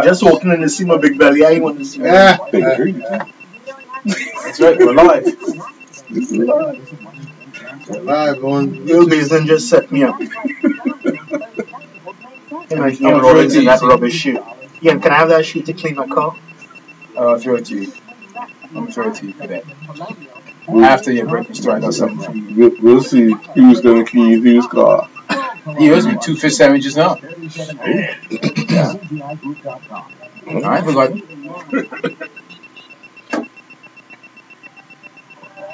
Just walking in to see my big belly. I want to see
Yeah.
Big dreams.
That's right. We're live.
This is live.
Live on
Bill Basin just set me up. I'm rolling in that rubbish shoe. Yeah, can I have that shoe to clean my car?
I'll throw it to you. I'm throw it to you for that. After your breakfast store, I got something for you.
We'll see who's gonna clean whose car.
You owes me 2 fish sandwiches now. Yeah. Alright, forgot.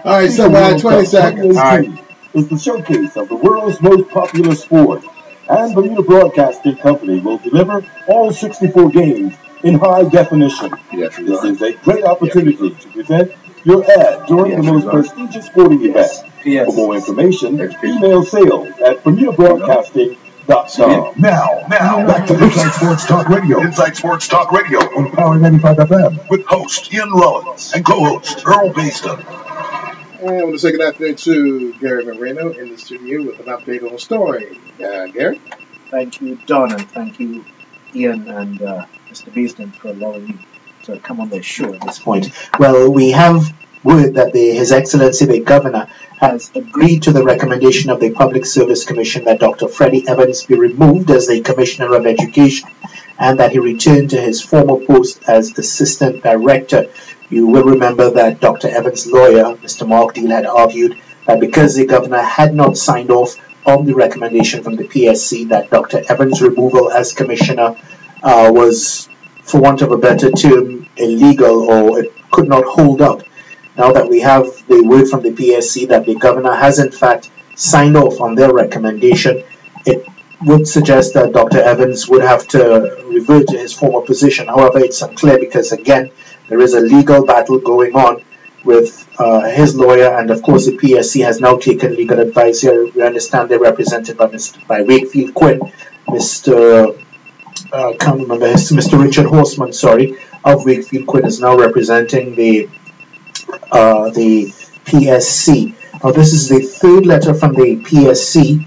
Alright, so 20 seconds.
Alright.
Is the showcase of the world's most popular sport, and Bermuda Broadcasting Company will deliver all 64 games in high definition.
Yes,
This is a great opportunity to present your ad during the most prestigious sporting event.
Yes.
For more information, email sales at BermudaBroadcasting.com.
Now, back to Inside Sports Talk Radio. Inside Sports Talk Radio on Power 95 FM with host Ian Rollins and co-host Earl Baston.
And we'll second afternoon to Gary Moreno in the studio with an update on the story. Gary?
Thank you, Don, and thank you, Ian and Mr. Beeston, for allowing me to come on their show at this point. Well, we have word that His Excellency the Governor has agreed to the recommendation of the Public Service Commission that Dr. Freddie Evans be removed as the Commissioner of Education and that he return to his former post as Assistant Director. You will remember that Dr. Evans' lawyer, Mr. Mark Deal, had argued that because the Governor had not signed off on the recommendation from the PSC that Dr. Evans' removal as Commissioner was, for want of a better term, illegal, or it could not hold up. Now that we have the word from the PSC that the Governor has in fact signed off on their recommendation, it would suggest that Dr. Evans would have to revert to his former position. However, it's unclear because, again, there is a legal battle going on with his lawyer, and of course the PSC has now taken legal advice here. We understand they're represented by Wakefield Quinn, Mr. Can't remember Mr. Richard Horseman, of Wakefield Quinn is now representing the PSC. Now, this is the third letter from the PSC.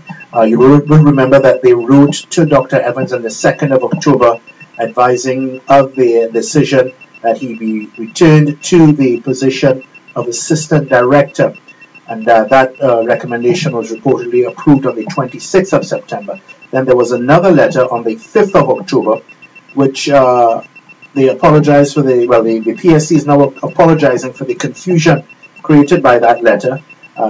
You will remember that they wrote to Dr. Evans on the 2nd of October advising of the decision that he be returned to the position of Assistant Director. And that recommendation was reportedly approved on the 26th of September. Then there was another letter on the 5th of October, which they apologized for the PSC is now apologizing for the confusion created by that letter,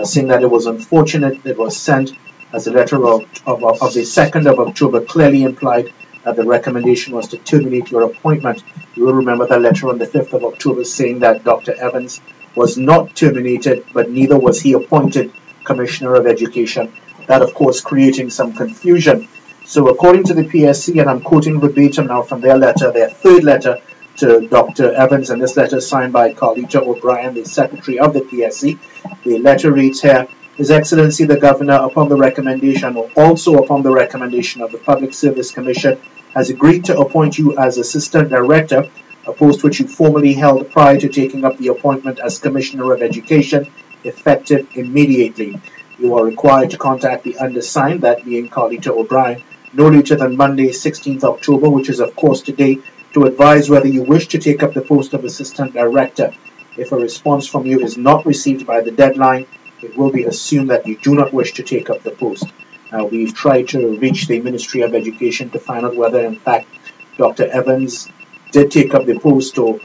saying that it was unfortunate it was sent as a letter of the 2nd of October clearly implied that the recommendation was to terminate your appointment. You will remember the letter on the 5th of October saying that Dr. Evans was not terminated, but neither was he appointed Commissioner of Education that of course creating some confusion. So according to the PSC, and I'm quoting verbatim now from their letter, their third letter to Dr. Evans, and this letter is signed by Carlita O'Brien, the secretary of the PSC. The letter reads here, His Excellency the Governor, upon the recommendation, or also upon the recommendation of the Public Service Commission, has agreed to appoint you as Assistant Director, a post which you formerly held prior to taking up the appointment as Commissioner of Education, effective immediately. You are required to contact the undersigned, that being Carlita O'Brien, no later than Monday, 16th October, which is of course today, to advise whether you wish to take up the post of Assistant Director. If a response from you is not received by the deadline, it will be assumed that you do not wish to take up the post. Now, we've tried to reach the Ministry of Education to find out whether, in fact, Dr. Evans did take up the post or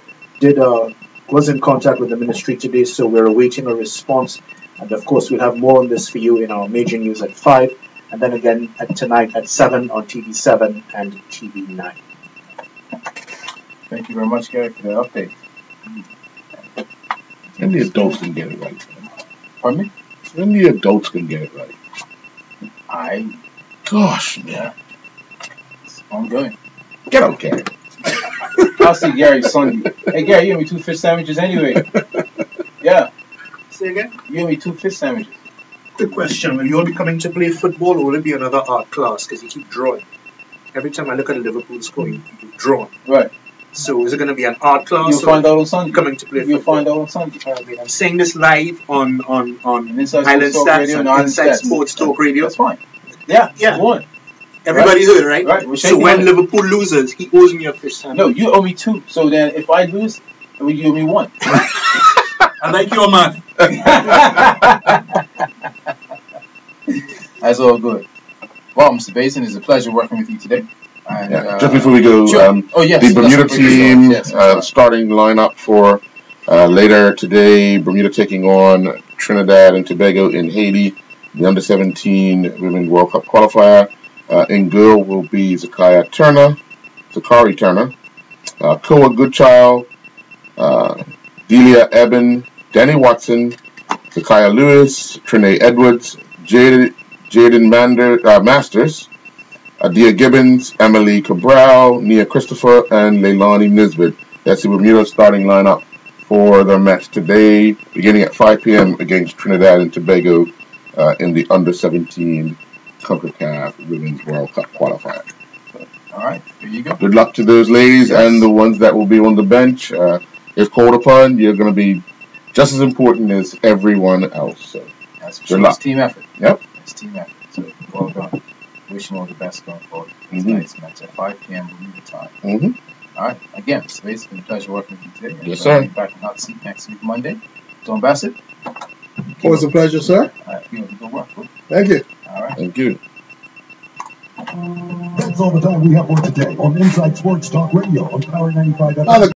was in contact with the ministry today, so we're awaiting a response. And of course, we'll have more on this for you in our major news at 5, and then again tonight at 7 on TV7 and TV9.
Thank you very much, Gary, for the update.
And the adults can get it right.
Pardon me?
And the adults can get it right. Gosh,
yeah. It's ongoing.
Get out, Gary.
I'll see Gary Sunday. Hey, Gary, you owe me 2 fish sandwiches anyway. Yeah.
Say again?
You owe me 2 fish sandwiches.
Good question. Will you all be coming to play football, or will it be another art class? Because you keep drawing. Every time I look at the Liverpool score, you draw.
Right.
So is it going to be an art class?
You'll find out on Sunday.
Coming to play.
You'll find out on Sunday.
I'm saying this live on
Inside
Highland
Sports Talk
Stats
Radio,
and
no,
Inside Sports Talk Radio.
That's fine. Yeah. One.
Everybody heard, right?
Right.
So when Liverpool loses, he owes me a fish sandwich.
No, you owe me 2. So then if I lose, you owe me 1.
I like your man.
That's all good. Well, Mr. Basin, it's a pleasure working with you today. And,
just before we go, the Bermuda team starting lineup for later today. Bermuda taking on Trinidad and Tobago in Haiti. The under-17 Women's World Cup qualifier. In goal will be Zakari Turner, Koa Goodchild, Delia Eben, Danny Watson, Zakaya Lewis, Trinae Edwards, Jaden Masters, Adia Gibbons, Emily Cabral, Nia Christopher, and Leilani Nisbet. That's the Bermuda starting lineup for the match today, beginning at 5 p.m. against Trinidad and Tobago in the under-17 CONCACAF Women's World Cup qualifier.
All right, there you go.
Good luck to those ladies and the ones that will be on the bench. If called upon, you're going to be just as important as everyone else. So
that's for sure. It's team effort.
Yep.
It's team effort. So well done. Wish you all the best going forward. Tonight's match at 5 p.m. Bermuda time. All right. Again, it's been a pleasure working with you today.
Yes, sir.
Back in hot seat next week, Monday. So, Ambassador.
Always a pleasure, sir.
All right. Good work.
Thank you.
All right.
Thank you.
That's all the time we have for today on Inside Sports Talk Radio on Power 95 FM.